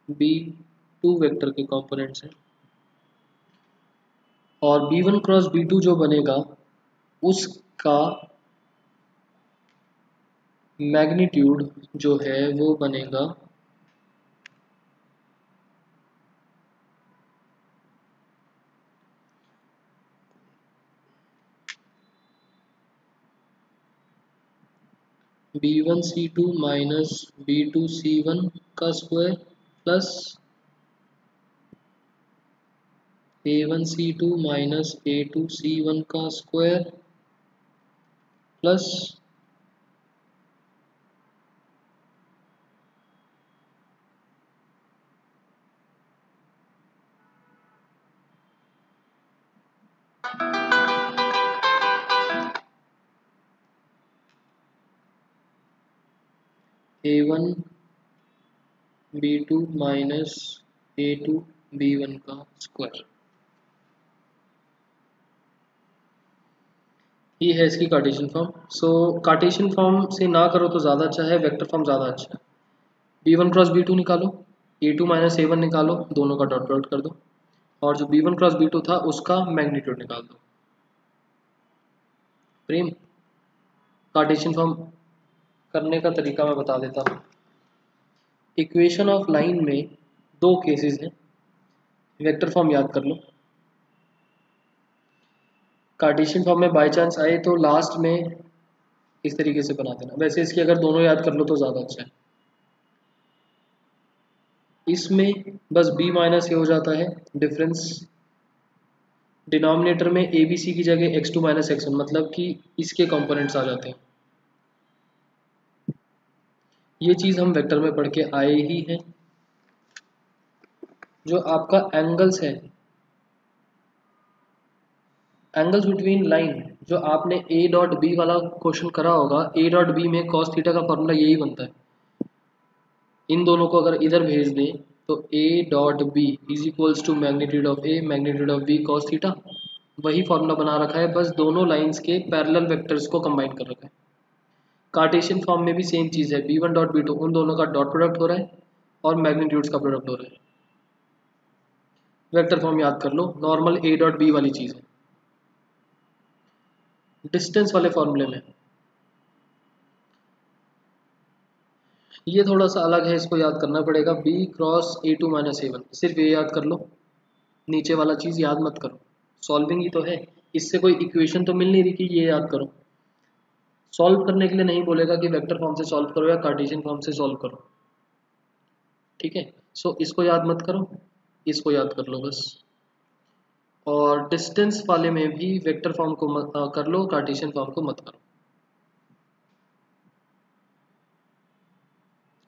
b2 vector के कंपोनेंट्स हैं, और b1 क्रॉस b2 जो बनेगा उसका मैग्नीट्यूड जो है वो बनेगा b1 c2 minus b2 c1 का square plus a1 c2 minus a2 c1 का square plus a1 b2 minus a2 b1 का स्क्वायर। ये है इसकी कार्टेशियन फॉर्म। सो कार्टेशियन फॉर्म से ना करो तो ज़्यादा अच्छा है, वेक्टर फॉर्म ज़्यादा अच्छा है। b1 क्रॉस b2 निकालो, a2 माइनस a1 निकालो, दोनों का डॉट प्रोडक्ट कर दो, और जो b1 क्रॉस b2 था उसका मैग्नीट्यूड निकाल दो। प्रेम, कार्टेशियन फॉर्म करने का तरीका मैं बता देता हूँ। इक्वेशन ऑफ लाइन में दो केसेस हैं, वेक्टर फॉर्म याद कर लो। कार्टेशियन फॉर्म में बाय चांस आए तो लास्ट में इस तरीके से बना देना, वैसे इसकी अगर दोनों याद कर लो तो ज़्यादा अच्छा है। इसमें बस b माइनस ए हो जाता है, डिफरेंस डिनोमिनेटर में ए बी सी की जगह x2 माइनस x1, मतलब कि इसके कंपोनेंट्स आ जाते हैं। ये चीज़ हम वेक्टर में पढ़ के आए ही हैं। जो आपका एंगल्स है, एंगल्स बिटवीन लाइन, जो आपने ए डॉट बी वाला क्वेश्चन करा होगा, ए डॉट बी में कॉस थीटा का फॉर्मूला यही बनता है। इन दोनों को अगर इधर भेज दें तो A dot B is equals to magnitude of A magnitude of B cos theta, वही फॉर्मूला बना रखा है, बस दोनों लाइंस के पैरेलल वेक्टर्स को कंबाइन कर रखा है। कार्टेशियन फॉर्म में भी सेम चीज़ है, b1 डॉट b2 उन दोनों का डॉट प्रोडक्ट हो रहा है और मैग्नीट्यूड्स का प्रोडक्ट हो रहा है। वेक्टर फॉर्म याद कर लो, नॉर्मल ए डॉट बी वाली चीज़ है। डिस्टेंस वाले फॉर्मूले में ये थोड़ा सा अलग है, इसको याद करना पड़ेगा। B cross A two minus A one, सिर्फ ये याद कर लो, नीचे वाला चीज़ याद मत करो। सॉल्विंग ही तो है, इससे कोई इक्वेशन तो मिल नहीं रही कि ये याद करो। सॉल्व करने के लिए नहीं बोलेगा कि वेक्टर फॉर्म से सॉल्व करो या कार्टेशियन फॉर्म से सॉल्व करो, ठीक है। सो इसको याद मत करो, इसको याद कर लो बस। और डिस्टेंस वाले में भी वेक्टर फॉर्म को कर लो, कार्टेशियन फॉर्म को मत करो।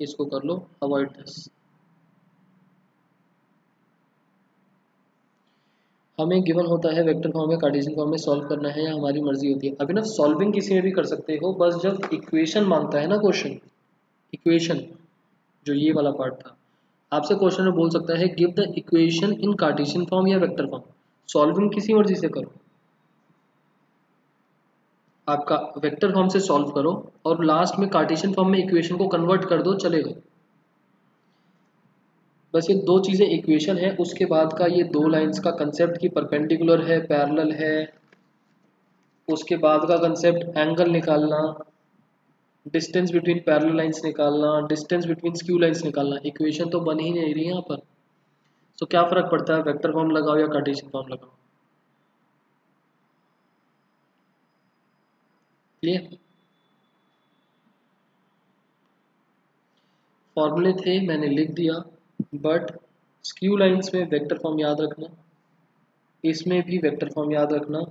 इसको कर लो, अवॉइड दिस। हमें गिवन होता है वेक्टर फॉर्म में कार्टेशियन फॉर्म में सॉल्व करना है या हमारी मर्जी होती है। अभी ना सॉल्विंग किसी में भी कर सकते हो, बस जब इक्वेशन मांगता है ना क्वेश्चन, इक्वेशन जो ये वाला पार्ट था, आपसे क्वेश्चन में बोल सकता है give the equation in Cartesian form या वेक्टर फॉर्म। सॉल्विंग किसी मर्जी से करो, आपका वेक्टर फॉर्म से सॉल्व करो और लास्ट में कार्टेशियन फॉर्म में इक्वेशन को कन्वर्ट कर दो, चलेगा। बस ये दो चीज़ें इक्वेशन है, उसके बाद का ये दो लाइंस का कंसेप्ट की परपेंडिकुलर है, पैरेलल है, उसके बाद का कंसेप्ट एंगल निकालना, डिस्टेंस बिटवीन पैरेलल लाइंस निकालना, डिस्टेंस बिटवीन स्क्यू लाइंस निकालना। इक्वेशन तो बन ही नहीं रही यहाँ पर। तो क्या फ़र्क पड़ता है वेक्टर फॉर्म लगाओ या कार्टेशियन फॉर्म लगाओ? क्लियर? फॉर्मूले थे मैंने लिख दिया, बट स्क्यू लाइंस में वेक्टर फॉर्म याद रखना, इसमें भी वेक्टर फॉर्म याद रखना,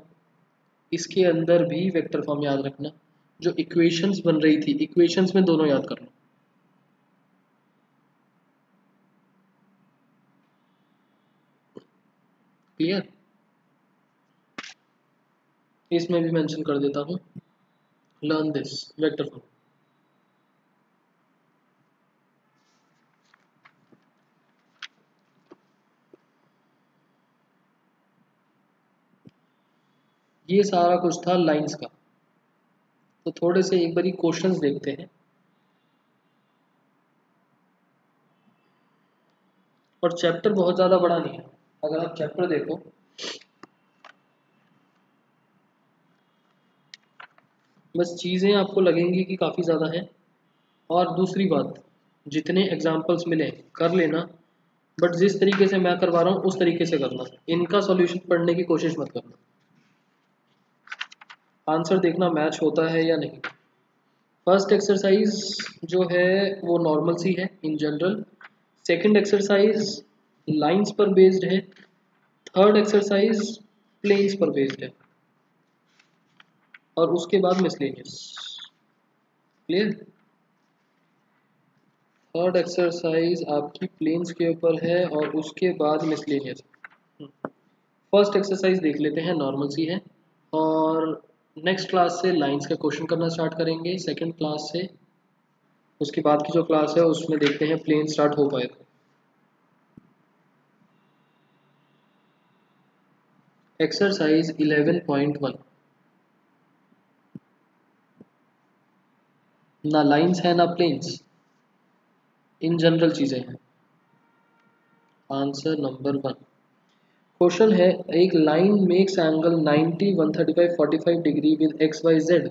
इसके अंदर भी वेक्टर फॉर्म याद रखना। जो इक्वेशंस बन रही थी, इक्वेशंस में दोनों याद कर लो। क्लियर? इसमें भी मेंशन कर देता हूँ, लर्न दिस वेक्टर फॉर्म। ये सारा कुछ था लाइंस का। तो थोड़े से एक बारी क्वेश्चंस देखते हैं। और चैप्टर बहुत ज़्यादा बड़ा नहीं है, अगर आप चैप्टर देखो बस चीज़ें आपको लगेंगी कि काफ़ी ज़्यादा है। और दूसरी बात, जितने एग्जाम्पल्स मिले कर लेना, बट जिस तरीके से मैं करवा रहा हूँ उस तरीके से करना, इनका सॉल्यूशन पढ़ने की कोशिश मत करना। आंसर देखना मैच होता है या नहीं। फर्स्ट एक्सरसाइज जो है वो नॉर्मल सी है in general. Second exercise lines पर बेस्ड है। थर्ड एक्सरसाइज प्लेन्स पर बेस्ड है। और उसके बाद मिसलेनियस। क्लियर? थर्ड एक्सरसाइज आपकी प्लेन्स के ऊपर है और उसके बाद मिसलेनियस। फर्स्ट एक्सरसाइज देख लेते हैं, नॉर्मल सी है। और नेक्स्ट क्लास से लाइंस का क्वेश्चन करना स्टार्ट करेंगे, सेकंड क्लास से। उसके बाद की जो क्लास है उसमें देखते हैं प्लेन स्टार्ट हो पाए। एक्सरसाइज 11.1, ना लाइंस है ना प्लेन्स, इन जनरल चीज़ें हैं। Answer number 1। क्वेश्चन है एक line makes angle 90, 135, 45 degree with X Y Z.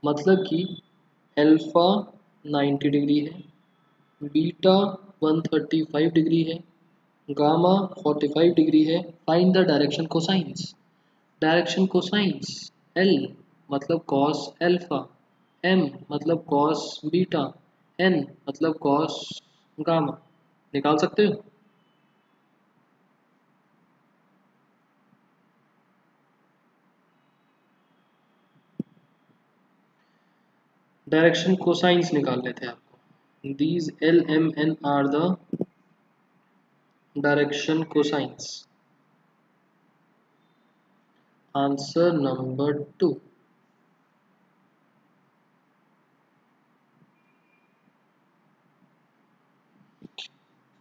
मतलब कि अल्फा 90 डिग्री है, बीटा 135 डिग्री है, गामा 45 डिग्री है। Find the direction cosines. Direction cosines, L मतलब कॉस अल्फा, एम मतलब कॉस बीटा, एन मतलब कॉस गामा। निकाल सकते हो? डायरेक्शन कोसाइंस निकाल लेते हैं आपको। These L M N are the direction cosines. Answer number 2।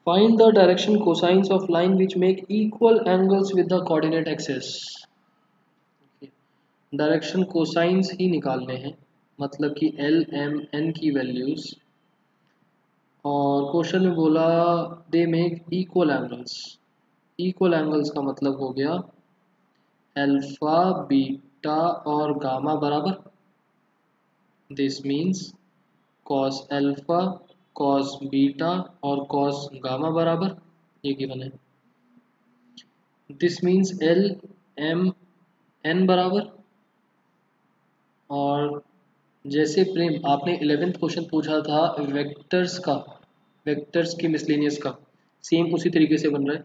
Find the direction cosines of line which make equal angles with the coordinate axis। Direction cosines ही निकालने हैं, मतलब कि एल एम एन की वैल्यूज। और क्वेश्चन में बोला they make equal angles, equal angles का मतलब हो गया अल्फा बीटा और गामा बराबर, this means cos alpha cos beta और कॉस गामा बराबर, ये गिवन है। This means L M N बराबर, और जैसे प्रेम आपने 11th क्वेश्चन पूछा था वेक्टर्स का, वेक्टर्स की मिसलेनियस का, सेम उसी तरीके से बन रहा है।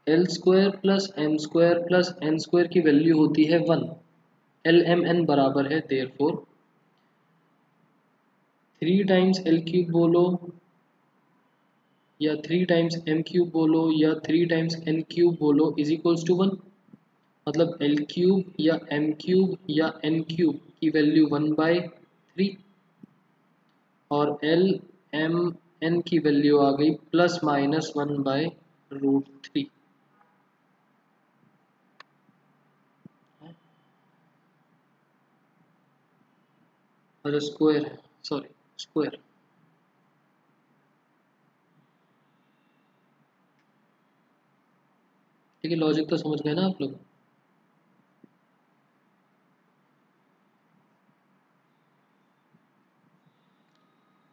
L square plus M square plus N square की वैल्यू होती है 1, एल एम एन बराबर है देयरफॉर 3 टाइम्स एल क्यूब बोलो या 3 टाइम्स एम क्यूब बोलो या 3 टाइम्स एन क्यूब बोलो इज इक्वल्स टू 1। मतलब एल क्यूब या एम क्यूब या एन क्यूब की वैल्यू 1/3 और एल एम एन की वैल्यू आ गई प्लस माइनस 1/√3। और स्क्वायर है, सॉरी स्क्वायर। ठीक है, लॉजिक तो समझ गए ना आप लोग।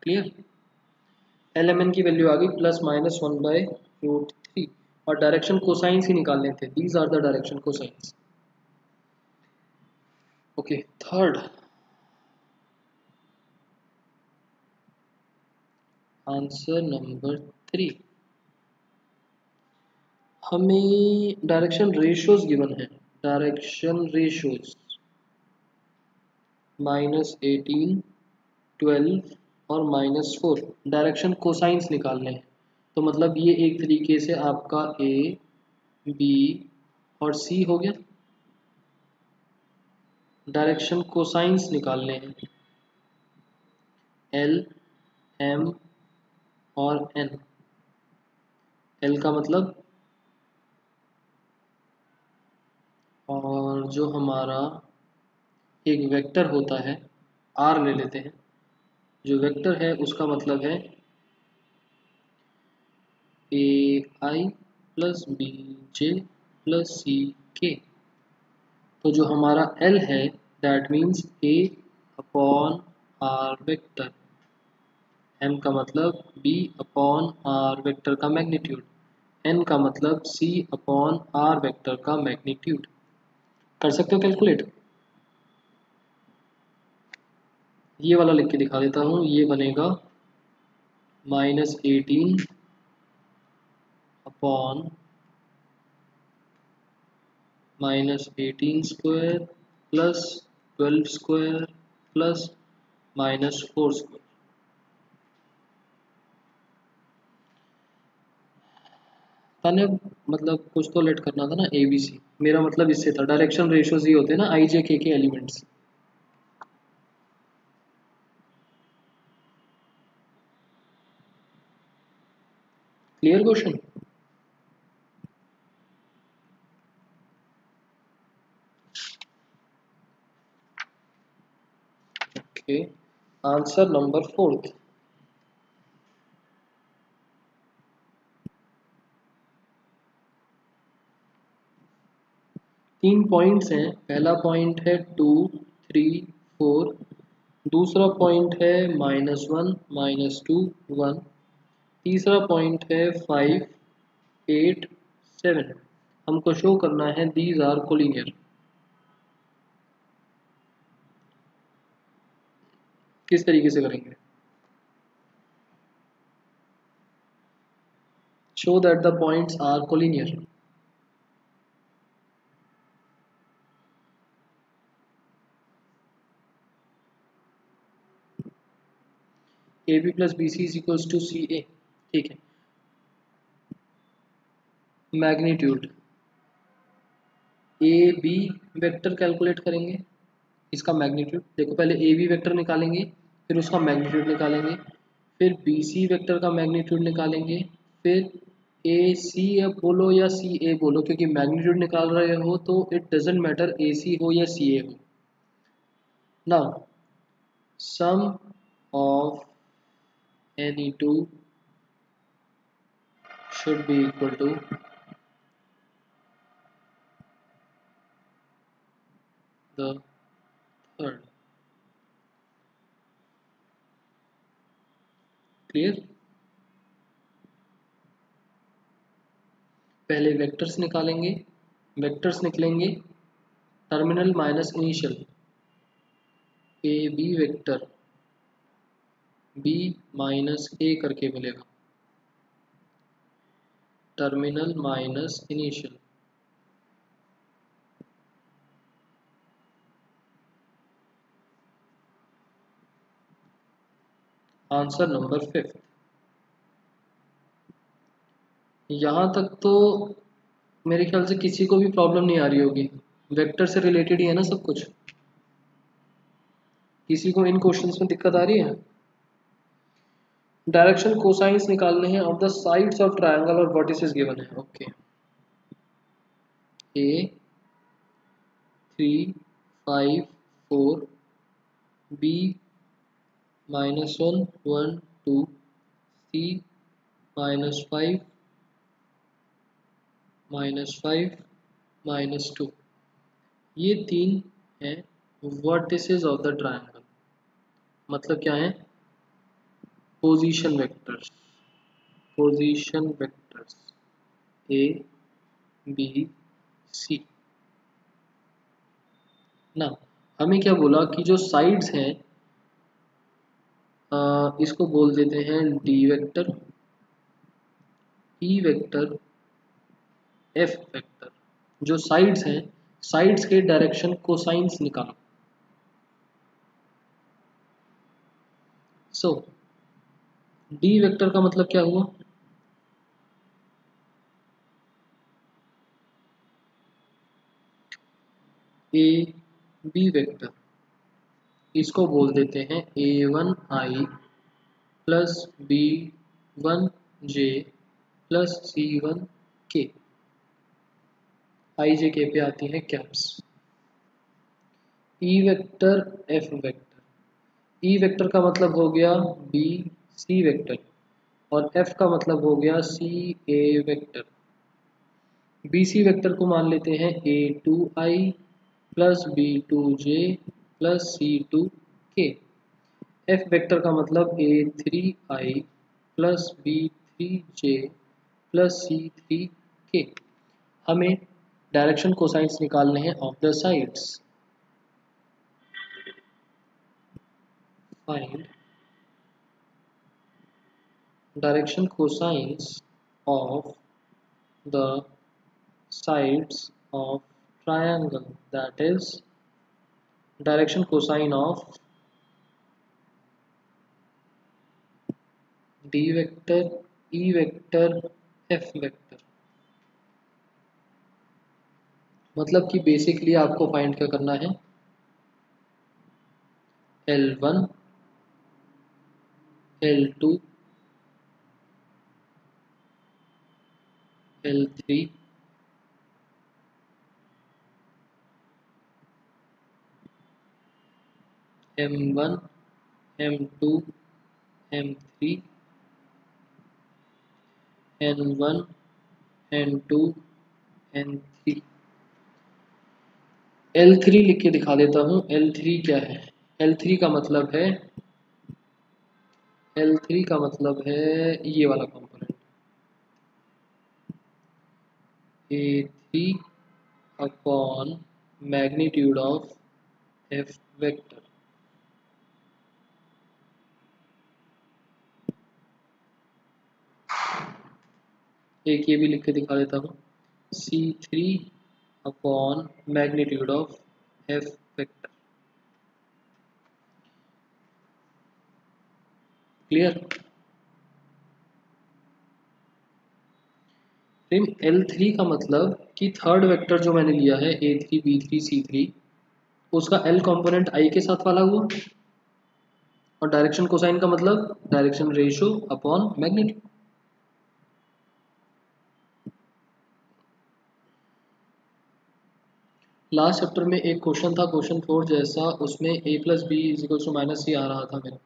क्लियर। एल एम एन की वैल्यू आ गई प्लस माइनस 1/√3 और डायरेक्शन कोसाइंस ही निकालने थे, these are the direction cosines. Okay, third answer number 3, हमें डायरेक्शन रेशियोज गिवन है। डायरेक्शन रेशियोज -18, 12 और -4 डायरेक्शन कोसाइंस निकालने हैं। तो मतलब ये एक तरीके से आपका ए बी और सी हो गया। डायरेक्शन कोसाइंस निकालने हैं, एल एम और एन। एल का मतलब, और जो हमारा एक वेक्टर होता है आर ले लेते हैं, जो वेक्टर है उसका मतलब है A I plus B J plus C K. तो जो हमारा एल है that means A upon R vector, M का मतलब बी अपॉन आर वेक्टर का मैग्नीट्यूड, एन का मतलब सी अपॉन आर वेक्टर का मैग्नीट्यूड। कर सकते हो कैलकुलेट। ये वाला लिख के दिखा देता हूँ, ये बनेगा -18 upon -18 square plus 12 square plus -4 square. मैंने मतलब कुछ तो लेट करना था ना, ए बी सी, मेरा मतलब इससे था। डायरेक्शन रेशियोज ये होते हैं ना आई जे के elements. Clear question. Okay, answer number 4। 3 points हैं, पहला पॉइंट है 2 3 4, दूसरा पॉइंट है -1 -2 1, तीसरा पॉइंट है 5 8 7। हमको शो करना है दीज आर कोलिनियर। किस तरीके से करेंगे? Show that the points are collinear. A B plus B C is equals to C A. ठीक है, magnitude A B vector calculate करेंगे, इसका मैग्नीट्यूड देखो, पहले ए बी वेक्टर निकालेंगे, फिर उसका मैग्नीट्यूड निकालेंगे, फिर बी सी वेक्टर का मैग्नीट्यूड निकालेंगे, फिर ए सी बोलो या सी ए बोलो, क्योंकि मैग्नीट्यूड निकाल रहे हो तो it doesn't matter A C हो या सी ए हो। Now sum of any two should be equal to the third. क्लियर? पहले वेक्टर्स निकालेंगे, वेक्टर्स निकलेंगे terminal minus initial, A B vector B minus A करके मिलेगा, terminal minus initial. Answer number 5। यहाँ तक तो मेरे ख्याल से किसी को भी प्रॉब्लम नहीं आ रही होगी, वेक्टर से रिलेटेड ही है ना सब कुछ। किसी को इन क्वेश्चंस में दिक्कत आ रही है? डायरेक्शन कोसाइंस निकालने हैं of the sides of triangle और वर्टिसेस गिवन है। ओके, ए 3 5 4, बी -1 1 2, सी -5 -2, ये तीन हैं वर्टिसेस ऑफ द ट्रायंगल। मतलब क्या है? Position vectors, position vectors A B C ना। हमें क्या बोला कि जो साइड्स हैं इसको बोल देते हैं D vector, E vector, F vector. जो साइड्स हैं, साइड्स के डायरेक्शन कोसाइंस निकालो। सो डी वेक्टर का मतलब क्या हुआ? ए बी वेक्टर, इसको बोल देते हैं a1i plus b1j plus c1k। आई जे के पे आती है caps. E vector F vector, E vector का मतलब हो गया बी सी वेक्टर और एफ का मतलब हो गया सी A vector. B C vector को मान लेते हैं a2i plus b2j plus c2k। F vector का मतलब a3i plus b3j plus c3k। हमें डायरेक्शन कोसाइंस निकालने हैं of the sides. Find direction cosines of the sides of triangle, that is direction cosine of d vector, e vector, f vector। मतलब कि basically आपको find क्या करना है? L1 L2 L3 M1 M2 M3 N1 N2 N3। L3 लिख के दिखा देता हूँ। L3 क्या है? L3 का मतलब है, L3 का मतलब है ये वाला component A3 upon magnitude of F vector. एक ये भी लिख के दिखा देता हूँ, C3 upon magnitude of F vector. Clear? फिर L3 का मतलब कि थर्ड वेक्टर जो मैंने लिया है A3 B3 C3, उसका L कंपोनेंट I के साथ वाला हुआ और डायरेक्शन कोसाइन का मतलब direction ratio upon magnitude. Last chapter में एक क्वेश्चन था, क्वेश्चन 4 जैसा, उसमें a plus B is equal to minus C आ रहा था मेरा।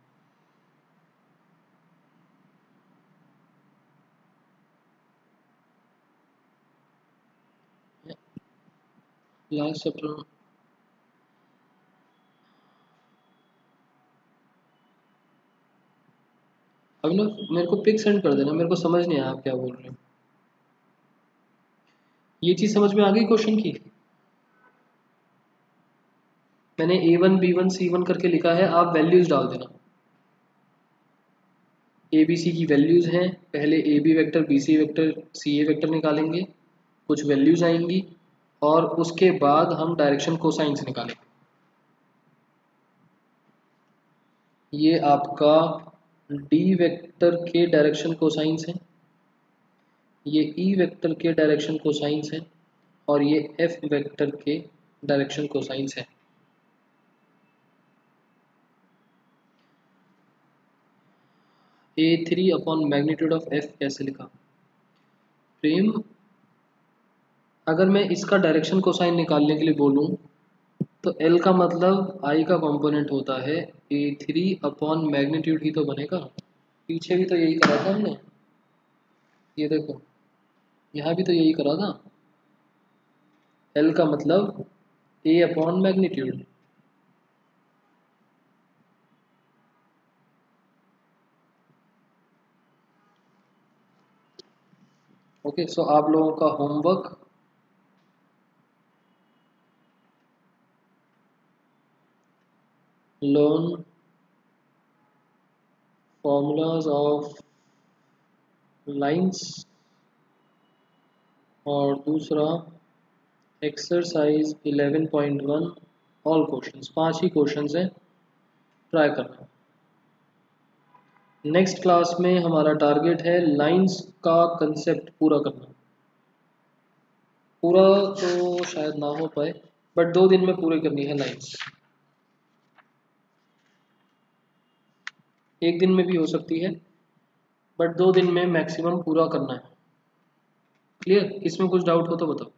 लास्ट चैप्टर अभिनव मेरे को पिक सेंड कर देना, मेरे को समझ नहीं आया आप क्या बोल रहे हो। ये चीज़ समझ में आ गई क्वेश्चन की? मैंने A1 B1 C1 करके लिखा है, आप वैल्यूज डाल देना। ए बी सी की वैल्यूज हैं, पहले A B vector B C vector C A vector निकालेंगे, कुछ वैल्यूज आएंगी और उसके बाद हम डायरेक्शन कोसाइंस निकालेंगे। ये आपका डी वेक्टर के डायरेक्शन कोसाइंस है, ये ई वेक्टर के डायरेक्शन कोसाइंस है और ये एफ वेक्टर के डायरेक्शन कोसाइंस है। A3 upon magnitude of F कैसे लिखा? प्रेम, अगर मैं इसका डायरेक्शन कोसाइन निकालने के लिए बोलूं तो L का मतलब I का कंपोनेंट होता है, A3 अपॉन मैग्नीट्यूड ही तो बनेगा। पीछे भी तो यही करा था हमने, ये देखो यहाँ भी तो यही करा था। L का मतलब A अपॉन मैग्नीट्यूड। ओके, सो आप लोगों का homework learn formulas of lines और दूसरा एक्सरसाइज 11.1 ऑल क्वेश्चंस, 5 ही क्वेश्चंस हैं, ट्राई करना। नेक्स्ट क्लास में हमारा टारगेट है लाइंस का कंसेप्ट पूरा करना। पूरा तो शायद ना हो पाए, बट 2 दिन में पूरी करनी है लाइंस। एक दिन में भी हो सकती है, बट 2 दिन में मैक्सिमम पूरा करना है। क्लियर? इसमें कुछ डाउट हो तो बताओ।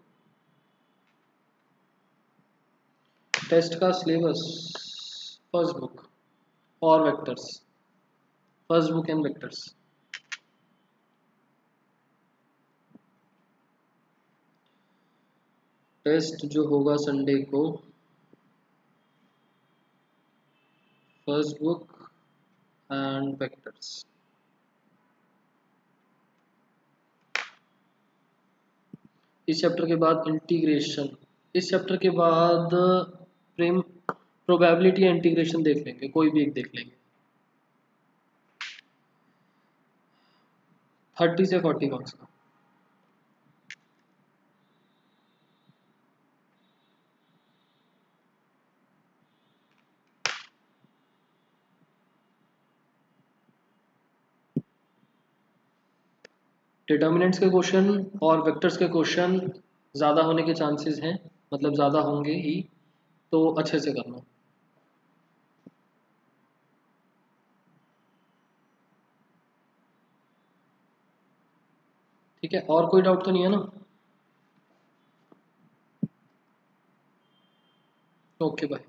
टेस्ट का सिलेबस, फर्स्ट बुक और vectors, first book and vectors. Test जो होगा संडे को, फर्स्ट बुक एंड वेक्टर्स। इस चैप्टर के बाद इंटीग्रेशन, इस चैप्टर के बाद प्रेम प्रोबेबिलिटी या इंटीग्रेशन देख लेंगे, कोई भी एक देख लेंगे। 30 से 40 मार्क्स का। डिटर्मिनेंट्स के क्वेश्चन और वेक्टर्स के क्वेश्चन ज़्यादा होने के चांसेस हैं, मतलब ज़्यादा होंगे ही, तो अच्छे से करना। ठीक है, और कोई डाउट तो नहीं है ना? Okay bye.